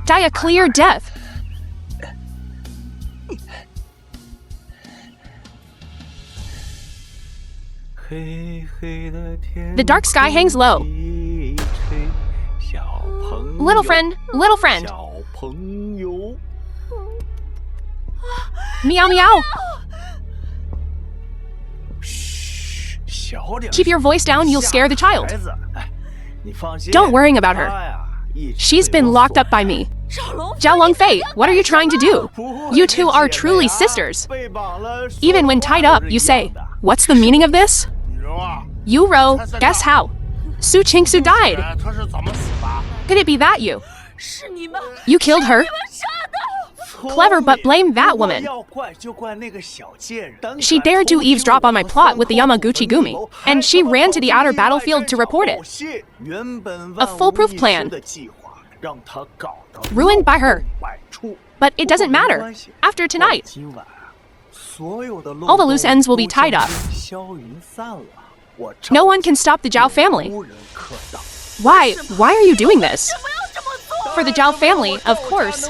Die a clear death. The dark sky hangs low. Little friend, little friend. Meow meow. Keep your voice down, you'll scare the child. Don't worry about her. She's been locked up by me. Zhao Longfei, what are you trying to do? You two are truly sisters. Even when tied up, you say, "What's the meaning of this?" You row, guess how? Su Qingsu died. Could it be that you? You killed her? Clever, but blame that woman. She dared to eavesdrop on my plot with the Yamaguchi Gumi, and she ran to the outer battlefield to report it. A foolproof plan. Ruined by her. But it doesn't matter. After tonight, all the loose ends will be tied up. No one can stop the Zhao family. Why are you doing this? For the Zhao family, of course.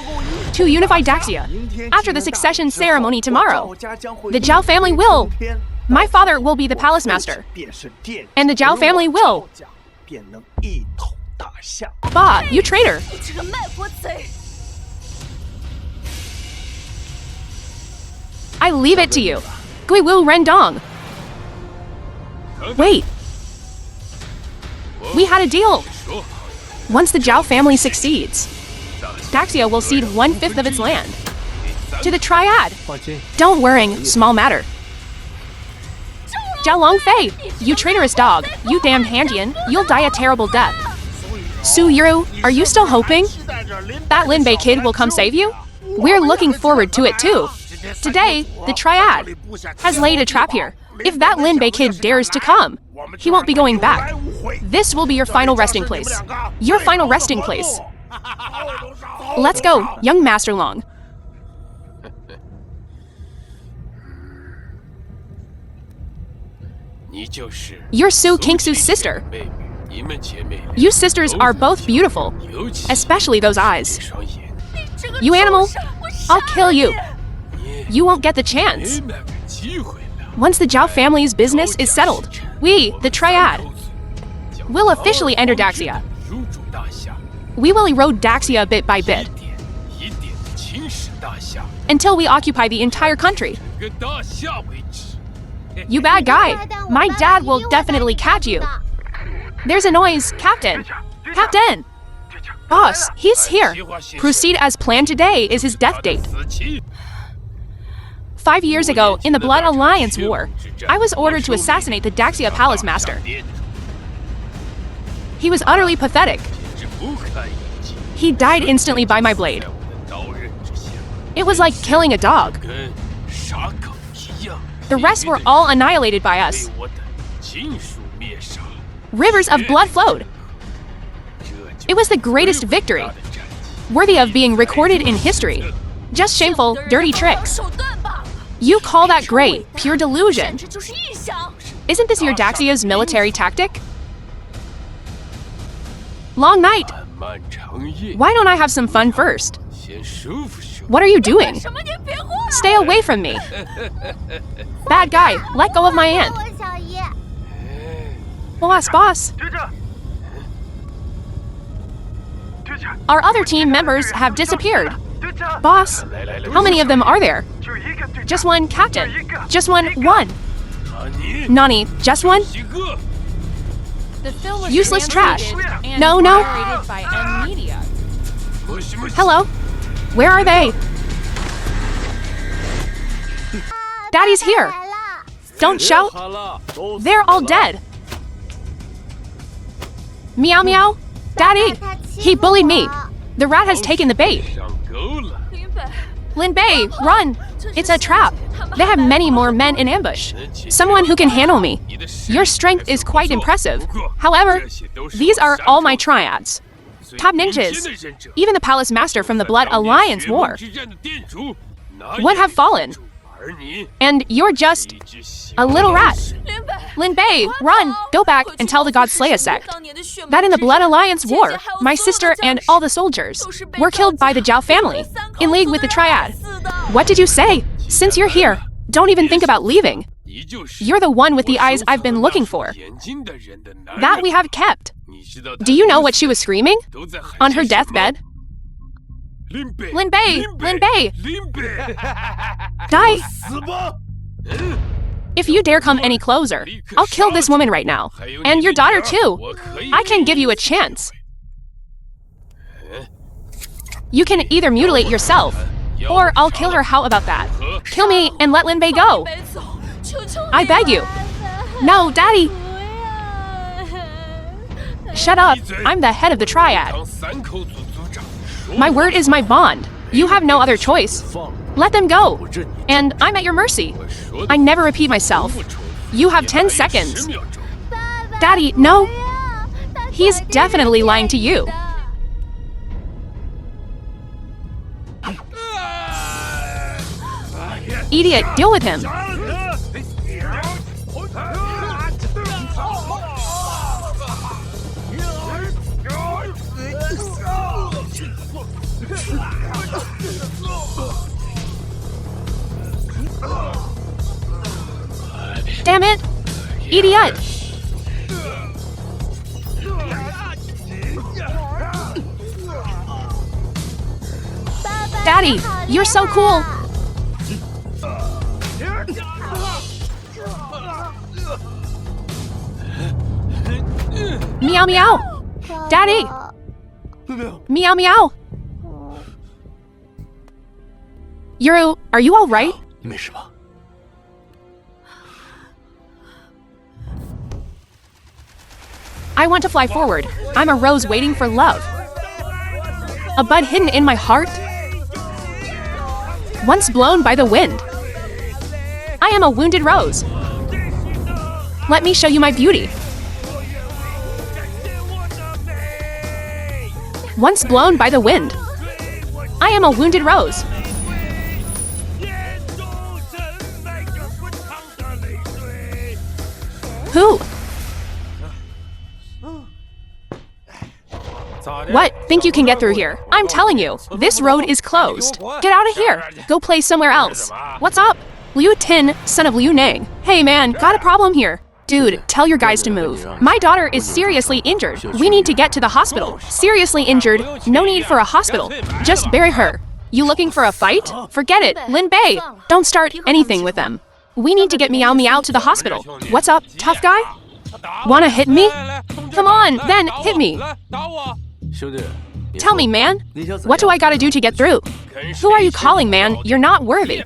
To unify Daxia. After the succession ceremony tomorrow, the Zhao family will. My father will be the palace master. And the Zhao family will. Ba, you traitor. I leave it to you. Gui Wu Rendong. Wait. We had a deal. Once the Zhao family succeeds, Daxia will cede 1/5 of its land to the Triad. Don't worry, small matter. Zhao Longfei, you traitorous dog, you damned Handian, you'll die a terrible death. Su Yuru, are you still hoping that Lin Bei kid will come save you? We're looking forward to it too. Today, the Triad has laid a trap here. If that Lin Bei kid dares to come, he won't be going back. This will be your final resting place. Your final resting place. Let's go, young Master Long. You're Su Kingsu's sister. You sisters are both beautiful, especially those eyes. You animal, I'll kill you. You won't get the chance. Once the Zhao family's business is settled, we, the Triad, will officially enter Daxia. We will erode Daxia bit by bit, until we occupy the entire country. You bad guy, my dad will definitely catch you. There's a noise, Captain. Captain! Boss, he's here. Proceed as planned. Today is his death date. 5 years ago, in the Blood Alliance War, I was ordered to assassinate the Daxia Palace Master. He was utterly pathetic. He died instantly by my blade. It was like killing a dog. The rest were all annihilated by us. Rivers of blood flowed. It was the greatest victory, worthy of being recorded in history. Just shameful, dirty tricks. You call that great, pure delusion. Isn't this your Daxia's military tactic? Long night. Why don't I have some fun first? What are you doing? Stay away from me. Bad guy, let go of my aunt. Boss. Our other team members have disappeared. Boss, how many of them are there? Just one, Captain. Just one. Nani, just one? The film was Useless trash. translated and No. narrated by M Media. Hello? Where are they? Daddy's here. Don't shout. They're all dead. Meow meow. Daddy, he bullied me. The rat has taken the bait. Lin Bei, run! It's a trap. They have many more men in ambush. Someone who can handle me. Your strength is quite impressive. However, these are all my triads. Top ninjas. Even the palace master from the Blood Alliance War would have fallen. And you're just a little rat. Lin Bei, run! Go back and tell the God Slayer sect that in the Blood Alliance War, my sister and all the soldiers were killed by the Zhao family, in league with the Triad. What did you say? Since you're here, don't even think about leaving. You're the one with the eyes I've been looking for. That we have kept. Do you know what she was screaming? On her deathbed? Lin Bei! Lin Bei! Die! If you dare come any closer, I'll kill this woman right now. And your daughter too. I can give you a chance. You can either mutilate yourself, or I'll kill her. How about that? Kill me and let Lin Bei go. I beg you. No, Daddy! Shut up. I'm the head of the Triad. My word is my bond. You have no other choice. Let them go. And I'm at your mercy. I never repeat myself. You have 10 seconds. Daddy, no. He's definitely lying to you. Idiot, deal with him. Damn it! Idiot! Daddy, you're so cool! Meow meow! Daddy! Meow meow! Yuru, are you alright? I want to fly forward. I'm a rose waiting for love. A bud hidden in my heart. Once blown by the wind. I am a wounded rose. Let me show you my beauty. Once blown by the wind. I am a wounded rose. Who? What? Think you can get through here? I'm telling you, this road is closed. Get out of here. Go play somewhere else. What's up? Liu Tin, son of Liu Nang. Hey man, got a problem here. Dude, tell your guys to move. My daughter is seriously injured. We need to get to the hospital. Seriously injured. No need for a hospital. Just bury her. You looking for a fight? Forget it. Lin Bei. Don't start anything with them. We need to get Meow Meow to the hospital. What's up, tough guy? Wanna hit me? Come on, then hit me. Tell me, man. What do I gotta do to get through? Who are you calling, man? You're not worthy.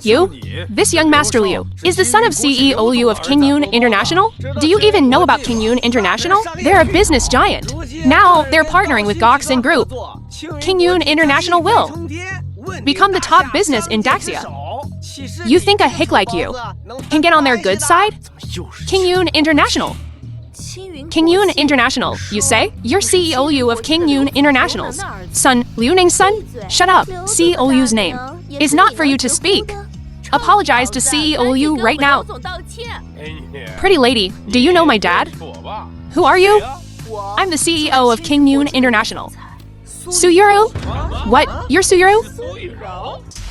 You? This young Master Liu is the son of CEO Liu of King Yun International? Do you even know about King Yun International? They're a business giant. Now they're partnering with Goksin Group. King Yun International will become the top business in Daxia. You think a hick like you can get on their good side? King Yun International. King Yun International, you say? You're CEO Liu of King Yun International's son, Liu Ning's son? Shut up. CEO Liu's name is not for you to speak. Apologize to CEO Liu right now. Pretty lady, do you know my dad? Who are you? I'm the CEO of King Yun International. Suyuru? What? You're Suyuru?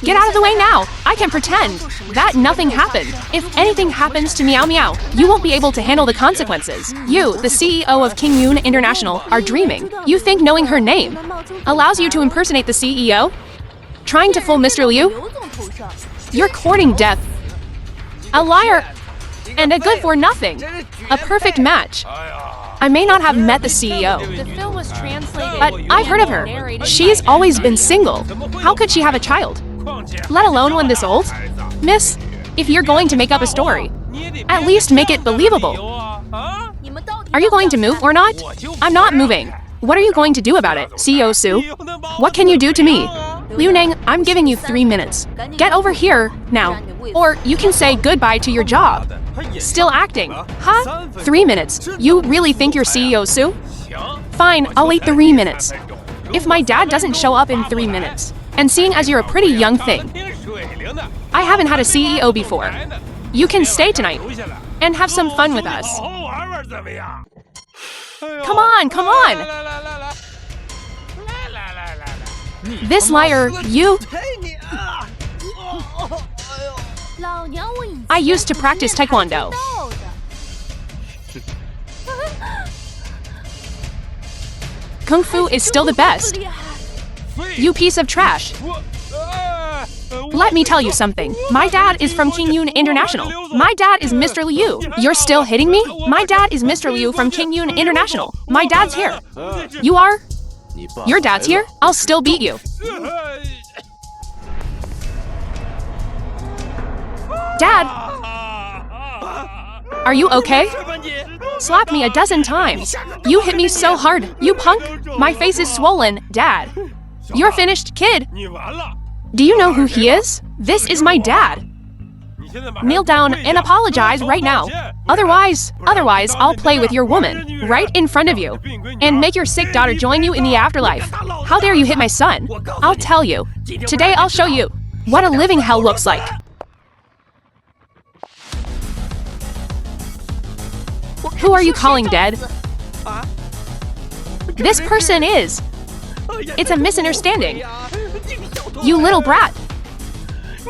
Get out of the way now! I can pretend that nothing happened. If anything happens to Meow Meow, you won't be able to handle the consequences. You, the CEO of King Yun International, are dreaming. You think knowing her name allows you to impersonate the CEO? Trying to fool Mr. Liu? You're courting death. A liar and a good for nothing. A perfect match. I may not have met the CEO, The film was translated. but I've heard of her. She's always been single. How could she have a child? Let alone one this old? Miss, if you're going to make up a story, at least make it believable. Are you going to move or not? I'm not moving. What are you going to do about it, CEO Su? What can you do to me? Liu Nang, I'm giving you 3 minutes. Get over here, now. Or you can say goodbye to your job. Still acting, huh? 3 minutes. You really think you're CEO, Sue? Fine, I'll wait 3 minutes. If my dad doesn't show up in 3 minutes, and seeing as you're a pretty young thing, I haven't had a CEO before. You can stay tonight, and have some fun with us. Come on, come on! This liar, you... I used to practice taekwondo. Kung Fu is still the best. You piece of trash. Let me tell you something. My dad is from King Yun International. My dad is Mr. Liu. You're still hitting me? My dad is Mr. Liu from King Yun International. My dad's here. You are? Your dad's here? I'll still beat you. Dad! Are you okay? Slap me a dozen times. You hit me so hard, you punk. My face is swollen, Dad. You're finished, kid. Do you know who he is? This is my dad. Kneel down and apologize right now. Otherwise, I'll play with your woman right in front of you and make your sick daughter join you in the afterlife. How dare you hit my son? I'll tell you. Today I'll show you what a living hell looks like. Who are you calling dead? This person is. It's a misunderstanding. You little brat.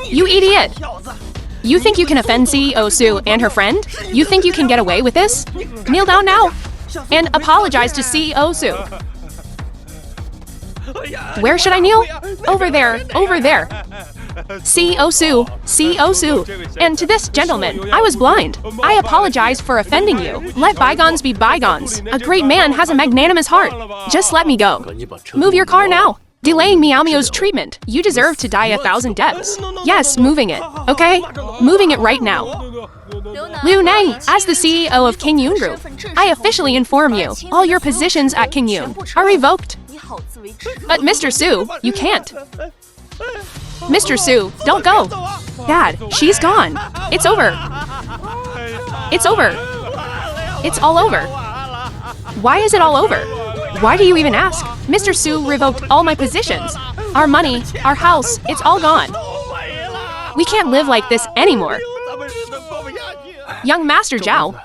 You idiot. You think you can offend CEO Sue and her friend? You think you can get away with this? Kneel down now and apologize to CEO Sue. Where should I kneel? Over there, over there. CEO Sue, CEO Sue. And to this gentleman, I was blind. I apologize for offending you. Let bygones be bygones. A great man has a magnanimous heart. Just let me go. Move your car now. Delaying Meow Meow's treatment. You deserve to die 1,000 deaths. Yes, moving it. Okay? Moving it right now. Liu Nang, as the CEO of King Yun Group, I officially inform you, all your positions at King Yun are revoked. But Mr. Sue, you can't. Mr. Sue, don't go. Dad, she's gone. It's over. It's over. It's all over. Why is it all over? Why do you even ask? Mr. Sue revoked all my positions. Our money, our house, it's all gone. We can't live like this anymore. Young Master Zhao,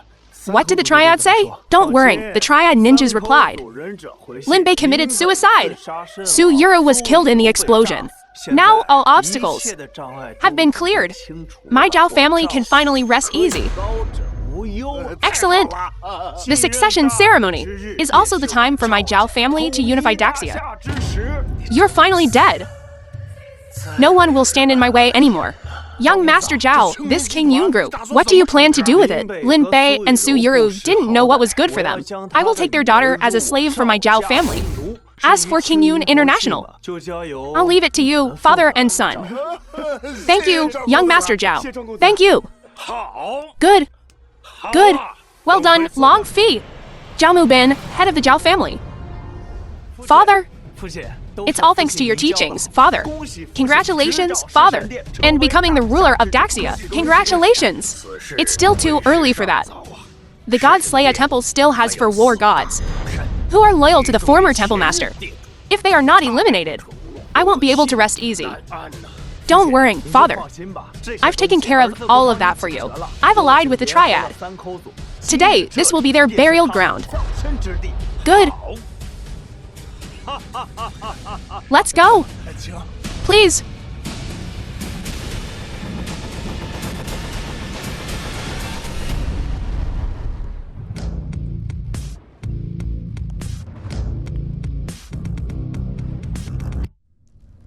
what did the triad say? Don't worry, the triad ninjas replied. Lin Bei committed suicide. Su Yuru was killed in the explosion. Now all obstacles have been cleared. My Zhao family can finally rest easy. Excellent! The succession ceremony is also the time for my Zhao family to unify Daxia. You're finally dead. No one will stand in my way anymore. Young Master Zhao, this King Yun group, what do you plan to do with it? Lin Bei and Su Yuru didn't know what was good for them. I will take their daughter as a slave for my Zhao family. As for King Yun International, I'll leave it to you, father and son. Thank you, young Master Zhao. Thank you. Good. Good. Well done, Long Fi. Zhao Mubin, head of the Zhao family. Father. It's all thanks to your teachings, father. Congratulations, father. And becoming the ruler of Daxia. Congratulations. It's still too early for that. The God Slayer temple still has for war gods, who are loyal to the former temple master. If they are not eliminated, I won't be able to rest easy. Don't worry, father. I've taken care of all of that for you. I've allied with the triad. Today, this will be their burial ground. Good. Let's go. Please.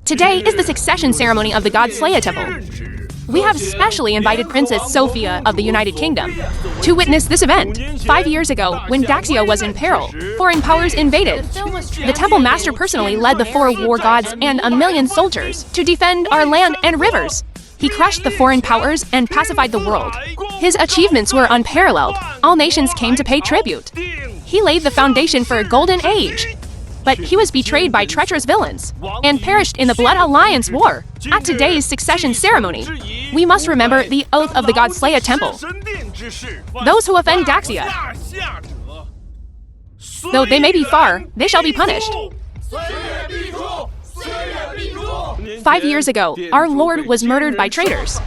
Today is the succession ceremony of the God Slayer Temple. We have specially invited Princess Sophia of the United Kingdom to witness this event. 5 years ago, when Daxia was in peril, foreign powers invaded. The temple master personally led the 4 war gods and 1 million soldiers to defend our land and rivers. He crushed the foreign powers and pacified the world. His achievements were unparalleled. All nations came to pay tribute. He laid the foundation for a golden age. but he was betrayed by treacherous villains and perished in the Blood Alliance War. At today's succession ceremony, we must remember the oath of the god Slayer Temple. Those who offend Daxia, though they may be far, they shall be punished. 5 years ago, our Lord was murdered by traitors.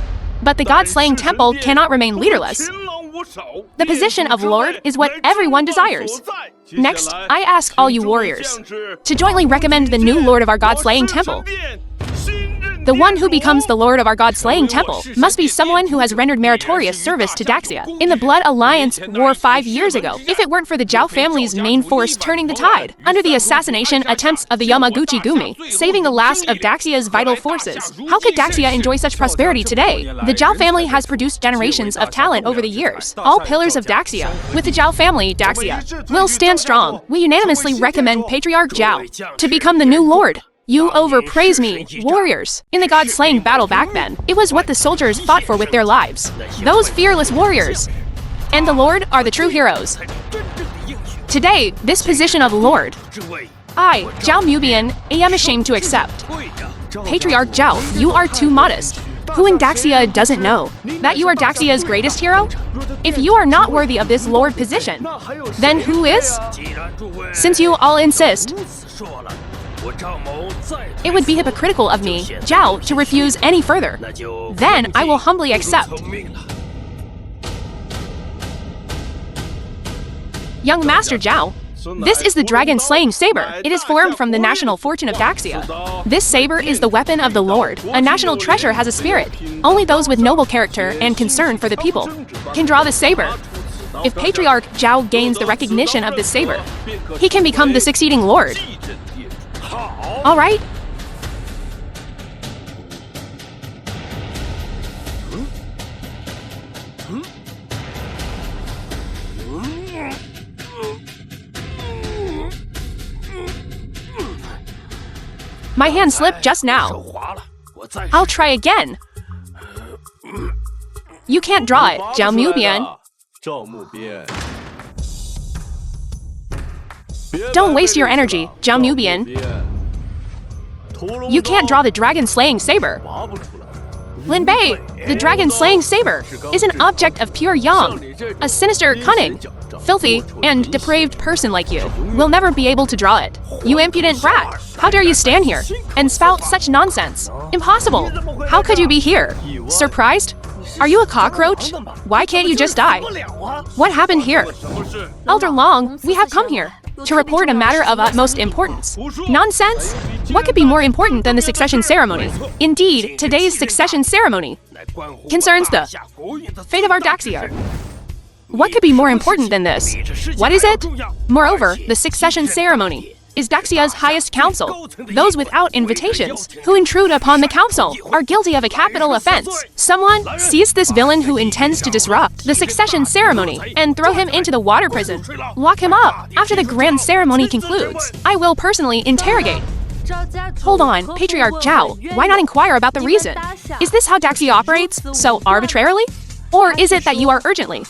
But the god-slaying temple cannot remain leaderless. The position of Lord is what everyone desires. Next, I ask all you warriors to jointly recommend the new Lord of our god-slaying temple. The one who becomes the Lord of our god-slaying temple must be someone who has rendered meritorious service to Daxia in the Blood Alliance War 5 years ago. If it weren't for the Zhao family's main force turning the tide, under the assassination attempts of the Yamaguchi Gumi, saving the last of Daxia's vital forces, how could Daxia enjoy such prosperity today? The Zhao family has produced generations of talent over the years, all pillars of Daxia. With the Zhao family, Daxia will stand strong. We unanimously recommend Patriarch Zhao to become the new Lord. You overpraise me, warriors. In the god-slaying battle back then, it was what the soldiers fought for with their lives. Those fearless warriors and the Lord are the true heroes. Today, this position of Lord, I, Zhao Mubian, am ashamed to accept. Patriarch Zhao, you are too modest. Who in Daxia doesn't know that you are Daxia's greatest hero? If you are not worthy of this Lord position, then who is? Since you all insist, it would be hypocritical of me, Zhao, to refuse any further. Then I will humbly accept. Young Master Zhao, this is the dragon-slaying saber. It is formed from the national fortune of Daxia. This saber is the weapon of the Lord. A national treasure has a spirit. Only those with noble character and concern for the people can draw the saber. If Patriarch Zhao gains the recognition of this saber, he can become the succeeding Lord. All right. My hand slipped just now. I'll try again. You can't draw it, Zhao Mubian. Don't waste your energy, Zhao Mubian. You can't draw the dragon-slaying saber. Lin Bei, the dragon-slaying saber, is an object of pure yang. A sinister, cunning, filthy, and depraved person like you will never be able to draw it. You impudent brat! How dare you stand here and spout such nonsense? Impossible! How could you be here? Surprised? Are you a cockroach? Why can't you just die? What happened here? Elder Long, we have come here to report a matter of utmost importance. Nonsense? What could be more important than the succession ceremony? Indeed, today's succession ceremony concerns the fate of our Daxia. What could be more important than this? What is it? Moreover, the succession ceremony is Daxia's highest council. Those without invitations who intrude upon the council are guilty of a capital offense. Someone seize this villain who intends to disrupt the succession ceremony and throw him into the water prison. Lock him up. After the grand ceremony concludes, I will personally interrogate. Hold on, Patriarch Zhao, why not inquire about the reason? Is this how Daxia operates, so arbitrarily? Or is it that you are urgently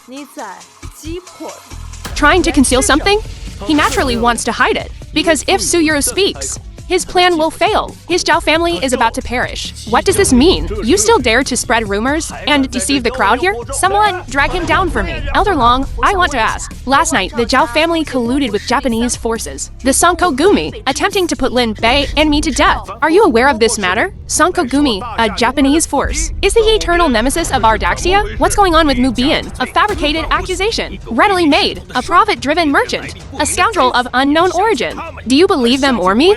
trying to conceal something? He naturally wants to hide it, because if Suyuru speaks, his plan will fail. His Zhao family is about to perish. What does this mean? You still dare to spread rumors and deceive the crowd here? Someone drag him down for me. Elder Long, I want to ask. Last night, the Zhao family colluded with Japanese forces, the Sanko Gumi, attempting to put Lin Bei and me to death. Are you aware of this matter? Sanko Gumi, a Japanese force, is the eternal nemesis of our Daxia? What's going on with Mubian? A fabricated accusation, readily made, a profit-driven merchant, a scoundrel of unknown origin. Do you believe them or me?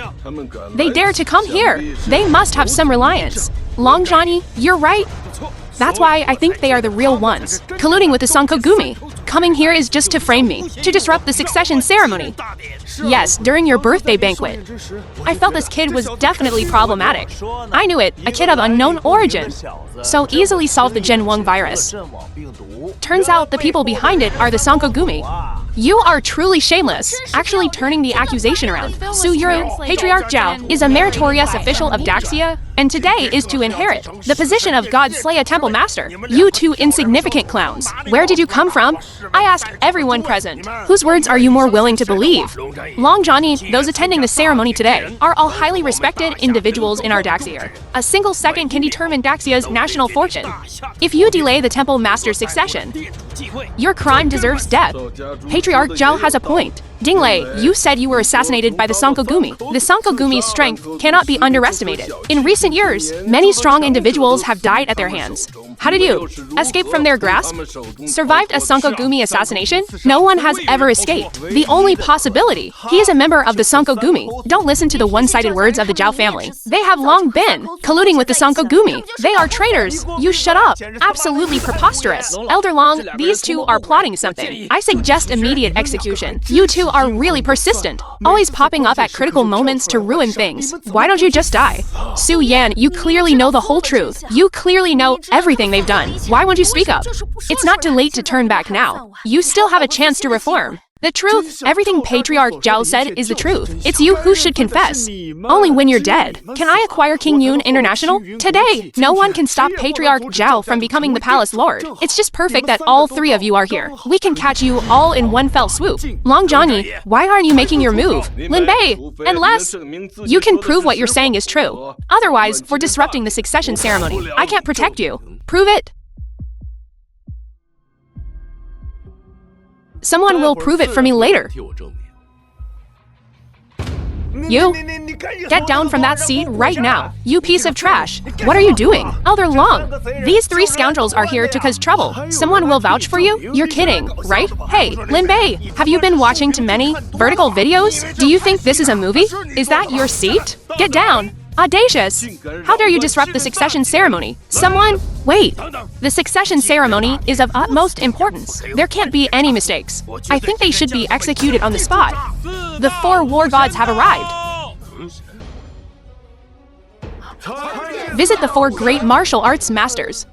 They dare to come here. They must have some reliance. Long Johnny, you're right. That's why I think they are the real ones, colluding with the Sanko Gumi. Coming here is just to frame me, to disrupt the succession ceremony. Yes, during your birthday banquet. I felt this kid was definitely problematic. I knew it, a kid of unknown origin. So easily solved the Gen 1 virus. Turns out the people behind it are the Sanko Gumi. You are truly shameless, actually turning the accusation around. Suyuru, Patriarch Zhao, is a meritorious official of Daxia, and today is to inherit the position of God Slayer Temple Master. You two insignificant clowns. Where did you come from? I asked everyone present. Whose words are you more willing to believe? Long Johnny, those attending the ceremony today, are all highly respected individuals in our Daxia. A single second can determine Daxia's national fortune. If you delay the Temple Master's succession, your crime deserves death. Patriarch Zhao has a point. Dinglei, you said you were assassinated by the Sankogumi. The Sankogumi's strength cannot be underestimated. In recent years, many strong individuals have died at their hands. How did you escape from their grasp? Survived a Sankogumi assassination? No one has ever escaped. The only possibility, he is a member of the Sankogumi. Don't listen to the one-sided words of the Zhao family. They have long been colluding with the Sankogumi. They are traitors. You shut up. Absolutely preposterous. Elder Long, these two are plotting something. I suggest immediate execution. You two are really persistent, always popping up at critical moments to ruin things. Why don't you just die? Su Yan, you clearly know the whole truth. You clearly know everything they've done. Why won't you speak up? It's not too late to turn back now. You still have a chance to reform. The truth, everything Patriarch Zhao said is the truth. It's you who should confess. Only when you're dead. Can I acquire King Yun International? Today, no one can stop Patriarch Zhao from becoming the Palace Lord. It's just perfect that all three of you are here. We can catch you all in one fell swoop. Long Johnny, why aren't you making your move? Lin Bei, unless you can prove what you're saying is true. Otherwise, for disrupting the succession ceremony, I can't protect you. Prove it. Someone will prove it for me later. You, get down from that seat right now. You piece of trash. What are you doing? Elder Long, these three scoundrels are here to cause trouble. Someone will vouch for you? You're kidding, right? Hey, Lin Bei, have you been watching too many vertical videos? Do you think this is a movie? Is that your seat? Get down. Audacious! How dare you disrupt the succession ceremony? Someone, wait. The succession ceremony is of utmost importance. There can't be any mistakes. I think they should be executed on the spot. The 4 war gods have arrived. Visit the 4 great martial arts masters.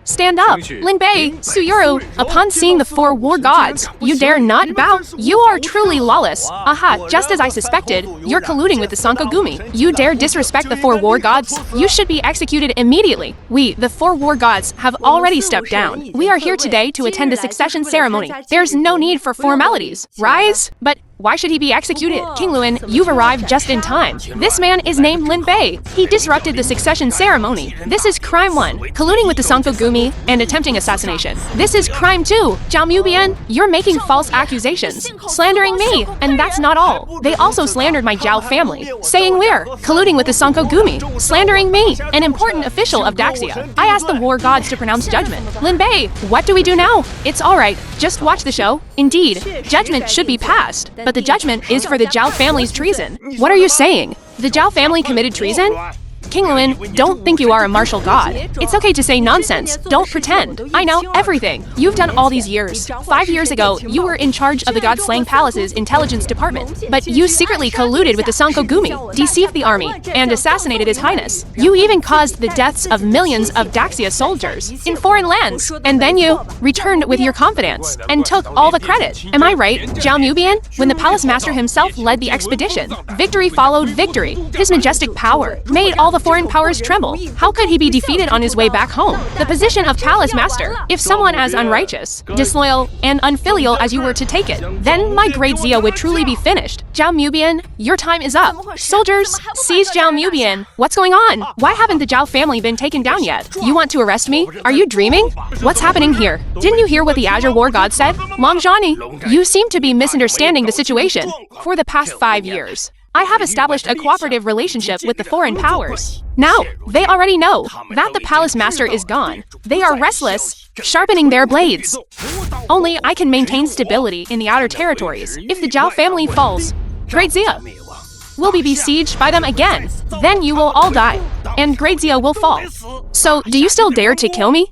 Stand up! Lin Bei, Suyuru, upon seeing the 4 war gods, you dare not bow? You are truly lawless. Aha, just as I suspected, you're colluding with the Sankogumi. You dare disrespect the 4 war gods? You should be executed immediately. We, the 4 war gods, have already stepped down. We are here today to attend the succession ceremony. There's no need for formalities. Rise? But why should he be executed? King Luan, you've arrived just in time. This man is named Lin Bei. He disrupted the succession ceremony. This is crime 1, colluding with the Sankogumi and attempting assassination. This is crime 2, Zhao Mubian, you're making false accusations, slandering me, and that's not all. They also slandered my Zhao family, saying we're colluding with the Sankogumi, slandering me, an important official of Daxia. I asked the war gods to pronounce judgment. Lin Bei, what do we do now? It's alright, just watch the show. Indeed, judgment should be passed, but the judgment is for the Zhao family's treason. What are you saying? The Zhao family committed treason? King Luan, don't think you are a martial god. It's okay to say nonsense. Don't pretend. I know everything. You've done all these years. 5 years ago, you were in charge of the God-Slaying Palace's intelligence department. But you secretly colluded with the Sankogumi, deceived the army, and assassinated His Highness. You even caused the deaths of millions of Daxia soldiers in foreign lands. And then you returned with your confidence and took all the credit. Am I right, Zhao Mubian? When the Palace Master himself led the expedition, victory followed victory. His majestic power made all the foreign powers tremble. How could he be defeated on his way back home? The position of Palace Master, if someone as unrighteous, disloyal, and unfilial as you were to take it, then my great Zia would truly be finished. Zhao Mubian, your time is up. Soldiers, seize Zhao Mubian. What's going on? Why haven't the Zhao family been taken down yet? You want to arrest me? Are you dreaming? What's happening here? Didn't you hear what the Azure War God said? Long Johnny, you seem to be misunderstanding the situation. For the past 5 years, I have established a cooperative relationship with the foreign powers. Now, they already know that the Palace Master is gone. They are restless, sharpening their blades. Only I can maintain stability in the outer territories. If the Zhao family falls, Great Zia will be besieged by them again. Then you will all die, and Great Zia will fall. So, do you still dare to kill me?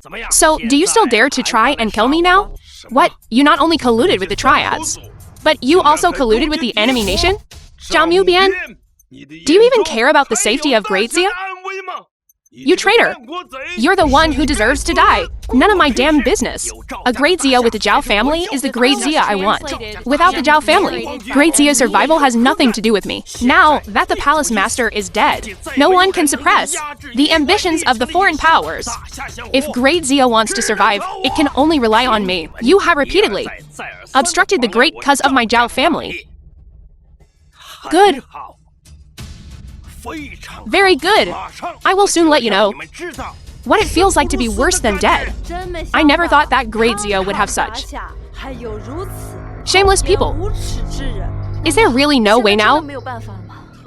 Do you still dare to try and kill me now? What? You not only colluded with the Triads, but you also colluded with the enemy nation? Zhao Mubian, do you even care about the safety of Great Zia? You traitor! You're the one who deserves to die. None of my damn business. A great Zia with the Zhao family is the great Zia I want. Without the Zhao family, great Zia's survival has nothing to do with me. Now that the palace master is dead, no one can suppress the ambitions of the foreign powers. If great Zia wants to survive, it can only rely on me. You have repeatedly obstructed the great cause of my Zhao family. Good. Very good. I will soon let you know what it feels like to be worse than dead. I never thought that great Zia would have such shameless people. Is there really no way now?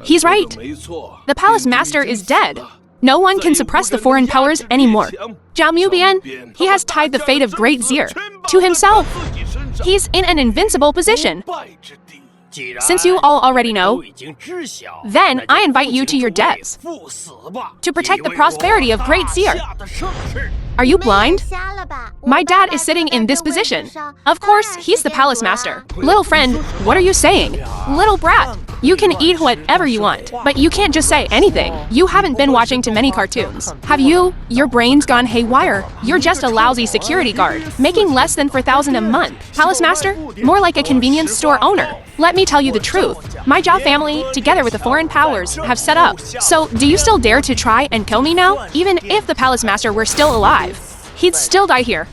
He's right. The palace master is dead. No one can suppress the foreign powers anymore. Zhao Mubian, he has tied the fate of great Zia to himself. He's in an invincible position. Since you all already know, then I invite you to your deaths to protect the prosperity of great Zia. Are you blind? My dad is sitting in this position. Of course, he's the palace master. Little friend, what are you saying? Little brat, you can eat whatever you want, but you can't just say anything. You haven't been watching too many cartoons. Have you? Your brain's gone haywire. You're just a lousy security guard, making less than $4,000 a month. Palace master? More like a convenience store owner. Let me tell you the truth. My Zhao family, together with the foreign powers, have set up. So, do you still dare to try and kill me now? Even if the palace master were still alive, he'd still die here.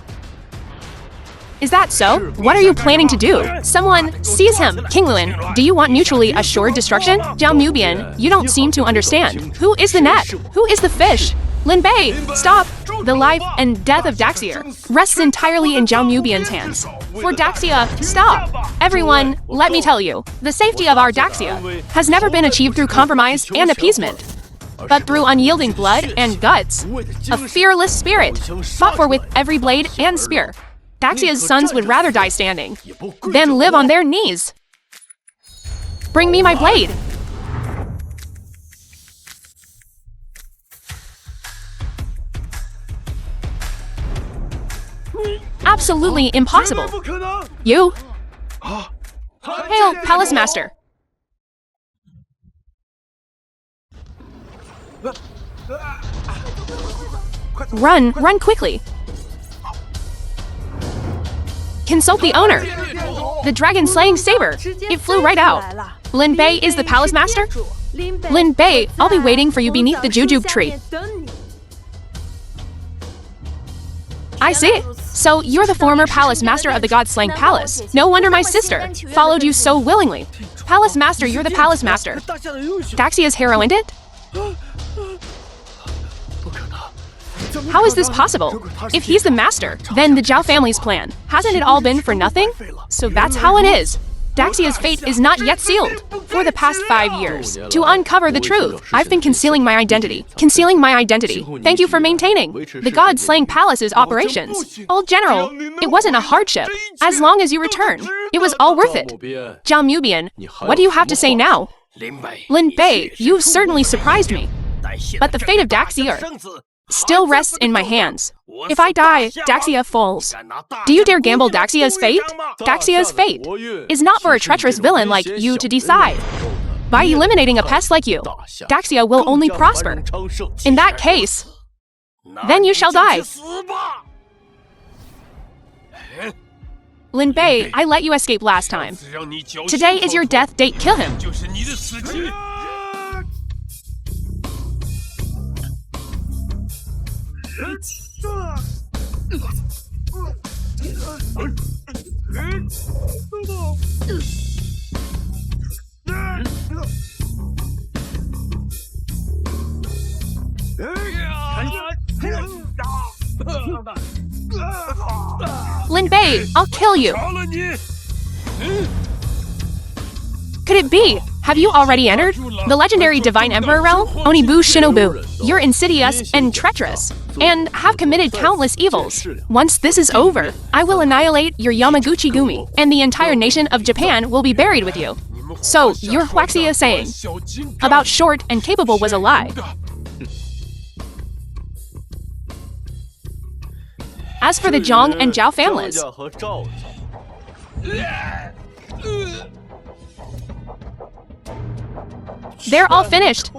Is that so? What are you planning to do? Someone, seize him! King Lin, do you want mutually assured destruction? Zhao Mubian, you don't seem to understand. Who is the net? Who is the fish? Lin Bei, stop! The life and death of Daxia rests entirely in Zhao Mubian's hands. For Daxia, stop! Everyone, let me tell you, the safety of our Daxia has never been achieved through compromise and appeasement, but through unyielding blood and guts. A fearless spirit, fought for with every blade and spear. Daxia's sons would rather die standing than live on their knees. Bring me my blade. Absolutely impossible. You? Hail, Palace Master. Run quickly. Consult the owner. The dragon-slaying saber. It flew right out. Lin Bei is the Palace Master? Lin Bei, I'll be waiting for you beneath the jujube tree. I see. So you're the former Palace Master of the God-slaying Palace. No wonder my sister followed you so willingly. Palace Master, you're the Palace Master. Daxia's hero ended? How is this possible? If he's the master, then the Zhao family's plan, hasn't it all been for nothing? So that's how it is. Daxia's fate is not yet sealed. For the past 5 years, to uncover the truth, I've been concealing my identity. Thank you for maintaining the God-slaying palace's operations. Old General, it wasn't a hardship. As long as you return, it was all worth it. Zhao Mubian, what do you have to say now? Lin Bei, you've certainly surprised me. But the fate of Daxia still rests in my hands. If I die, Daxia falls. Do you dare gamble Daxia's fate? Daxia's fate is not for a treacherous villain like you to decide. By eliminating a pest like you, Daxia will only prosper. In that case, then you shall die. Lin Bei, I let you escape last time. Today is your death date. Kill him. Lin Bei, I'll kill you. Could it be? Have you already entered the legendary Divine Emperor realm? Onibu Shinobu, you're insidious and treacherous, and have committed countless evils. Once this is over, I will annihilate your Yamaguchi Gumi, and the entire nation of Japan will be buried with you. So, your Huaxia saying about short and capable was a lie. As for the Zhang and Zhao families, They're all finished.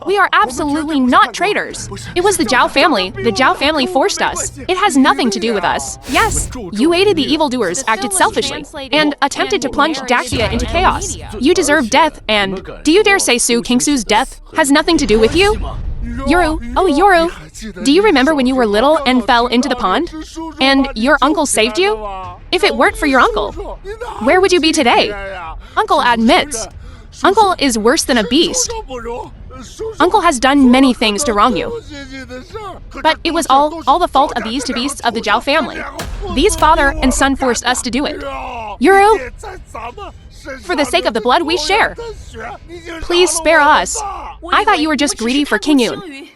We are absolutely not traitors. It was the Zhao family. The Zhao family forced us. It has nothing to do with us. Yes, you aided the evildoers, acted selfishly, and attempted to plunge Daxia into chaos. You deserve death, and do you dare say Su Kingsu's death has nothing to do with you? Yoru, oh Yoru, do you remember when you were little and fell into the pond? And your uncle saved you? If it weren't for your uncle, where would you be today? Uncle admits. Uncle is worse than a beast. Uncle has done many things to wrong you. But it was all the fault of these two beasts of the Zhao family. These father and son forced us to do it. Yoru, for the sake of the blood we share, please spare us. I thought you were just greedy for King Yun.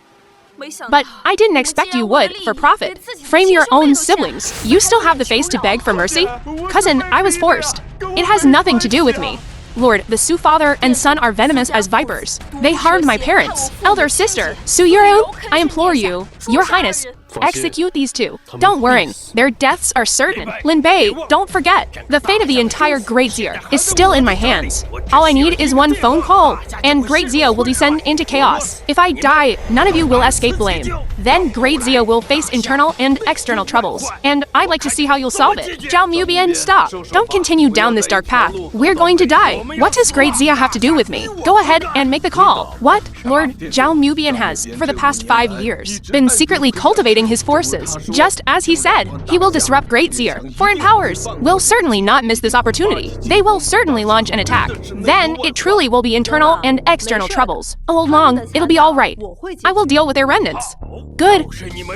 But I didn't expect you would, for profit. Frame your own siblings. You still have the face to beg for mercy? Cousin, I was forced. It has nothing to do with me. Lord, the Su father and son are venomous as vipers. They harmed my parents. Elder sister, Su Yoru, I implore you, Your Highness, execute these two. Don't worry, their deaths are certain. Lin Bei, don't forget, the fate of the entire Great Zia is still in my hands. All I need is one phone call, and Great Zia will descend into chaos. If I die, none of you will escape blame. Then Great Zia will face internal and external troubles, and I'd like to see how you'll solve it. Zhao Mubian, stop. Don't continue down this dark path. We're going to die. What does Great Zia have to do with me? Go ahead and make the call. What? Lord Zhao Mubian has, for the past 5 years, been secretly cultivating his forces. Just as he said, he will disrupt Great Zia. Foreign powers will certainly not miss this opportunity. They will certainly launch an attack. Then it truly will be internal and external troubles. All along, it'll be all right. I will deal with their remnants. Good.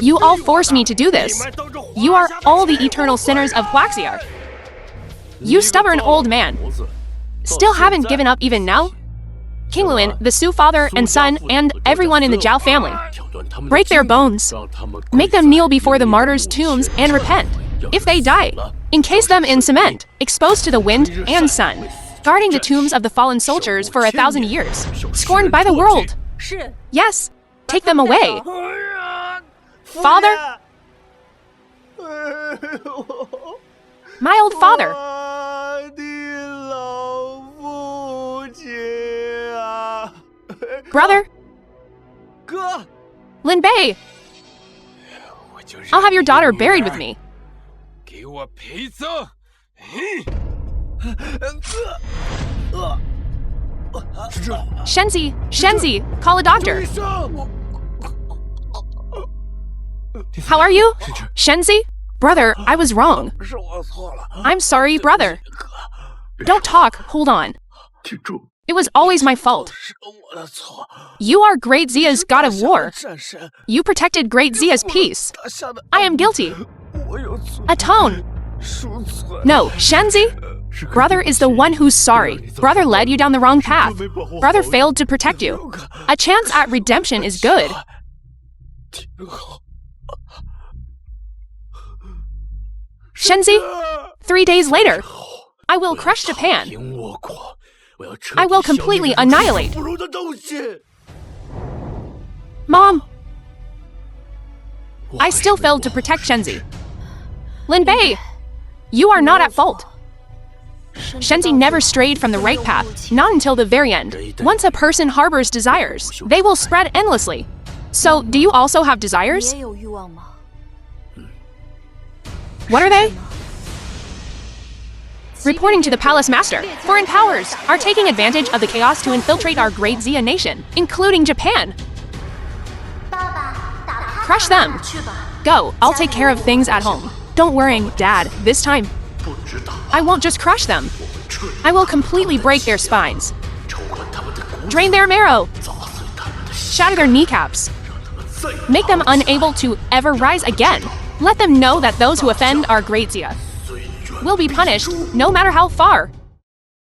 You all forced me to do this. You are all the eternal sinners of Huaxia. You stubborn old man. Still haven't given up even now? King Luin, the Su father and son, and everyone in the Zhao family. Break their bones. Make them kneel before the martyrs' tombs and repent. If they die, encase them in cement, exposed to the wind and sun, guarding the tombs of the fallen soldiers for 1,000 years, scorned by the world. Yes, take them away. Father? My old father. Brother? Lin Bei! I'll have your daughter buried with me. Shenzi, call a doctor. How are you? Shenzi? Brother, I was wrong. I'm sorry, brother. Don't talk, hold on. It was always my fault. You are Great Zia's god of war. You protected Great Zia's peace. I am guilty. Atone. No, Shenzi? Brother is the one who's sorry. Brother led you down the wrong path. Brother failed to protect you. A chance at redemption is good. Shenzi, 3 days later, I will crush Japan. I will completely annihilate. Mom! I still failed to protect Shenzi. Lin Bei, you are not at fault. Shenzi never strayed from the right path, not until the very end. Once a person harbors desires, they will spread endlessly. So, do you also have desires? What are they? Reporting to the Palace Master, foreign powers are taking advantage of the chaos to infiltrate our Great Zia nation, including Japan. Crush them. Go, I'll take care of things at home. Don't worry, Dad, this time. I won't just crush them. I will completely break their spines. Drain their marrow. Shatter their kneecaps. Make them unable to ever rise again. Let them know that those who offend our Great Zia will be punished, no matter how far.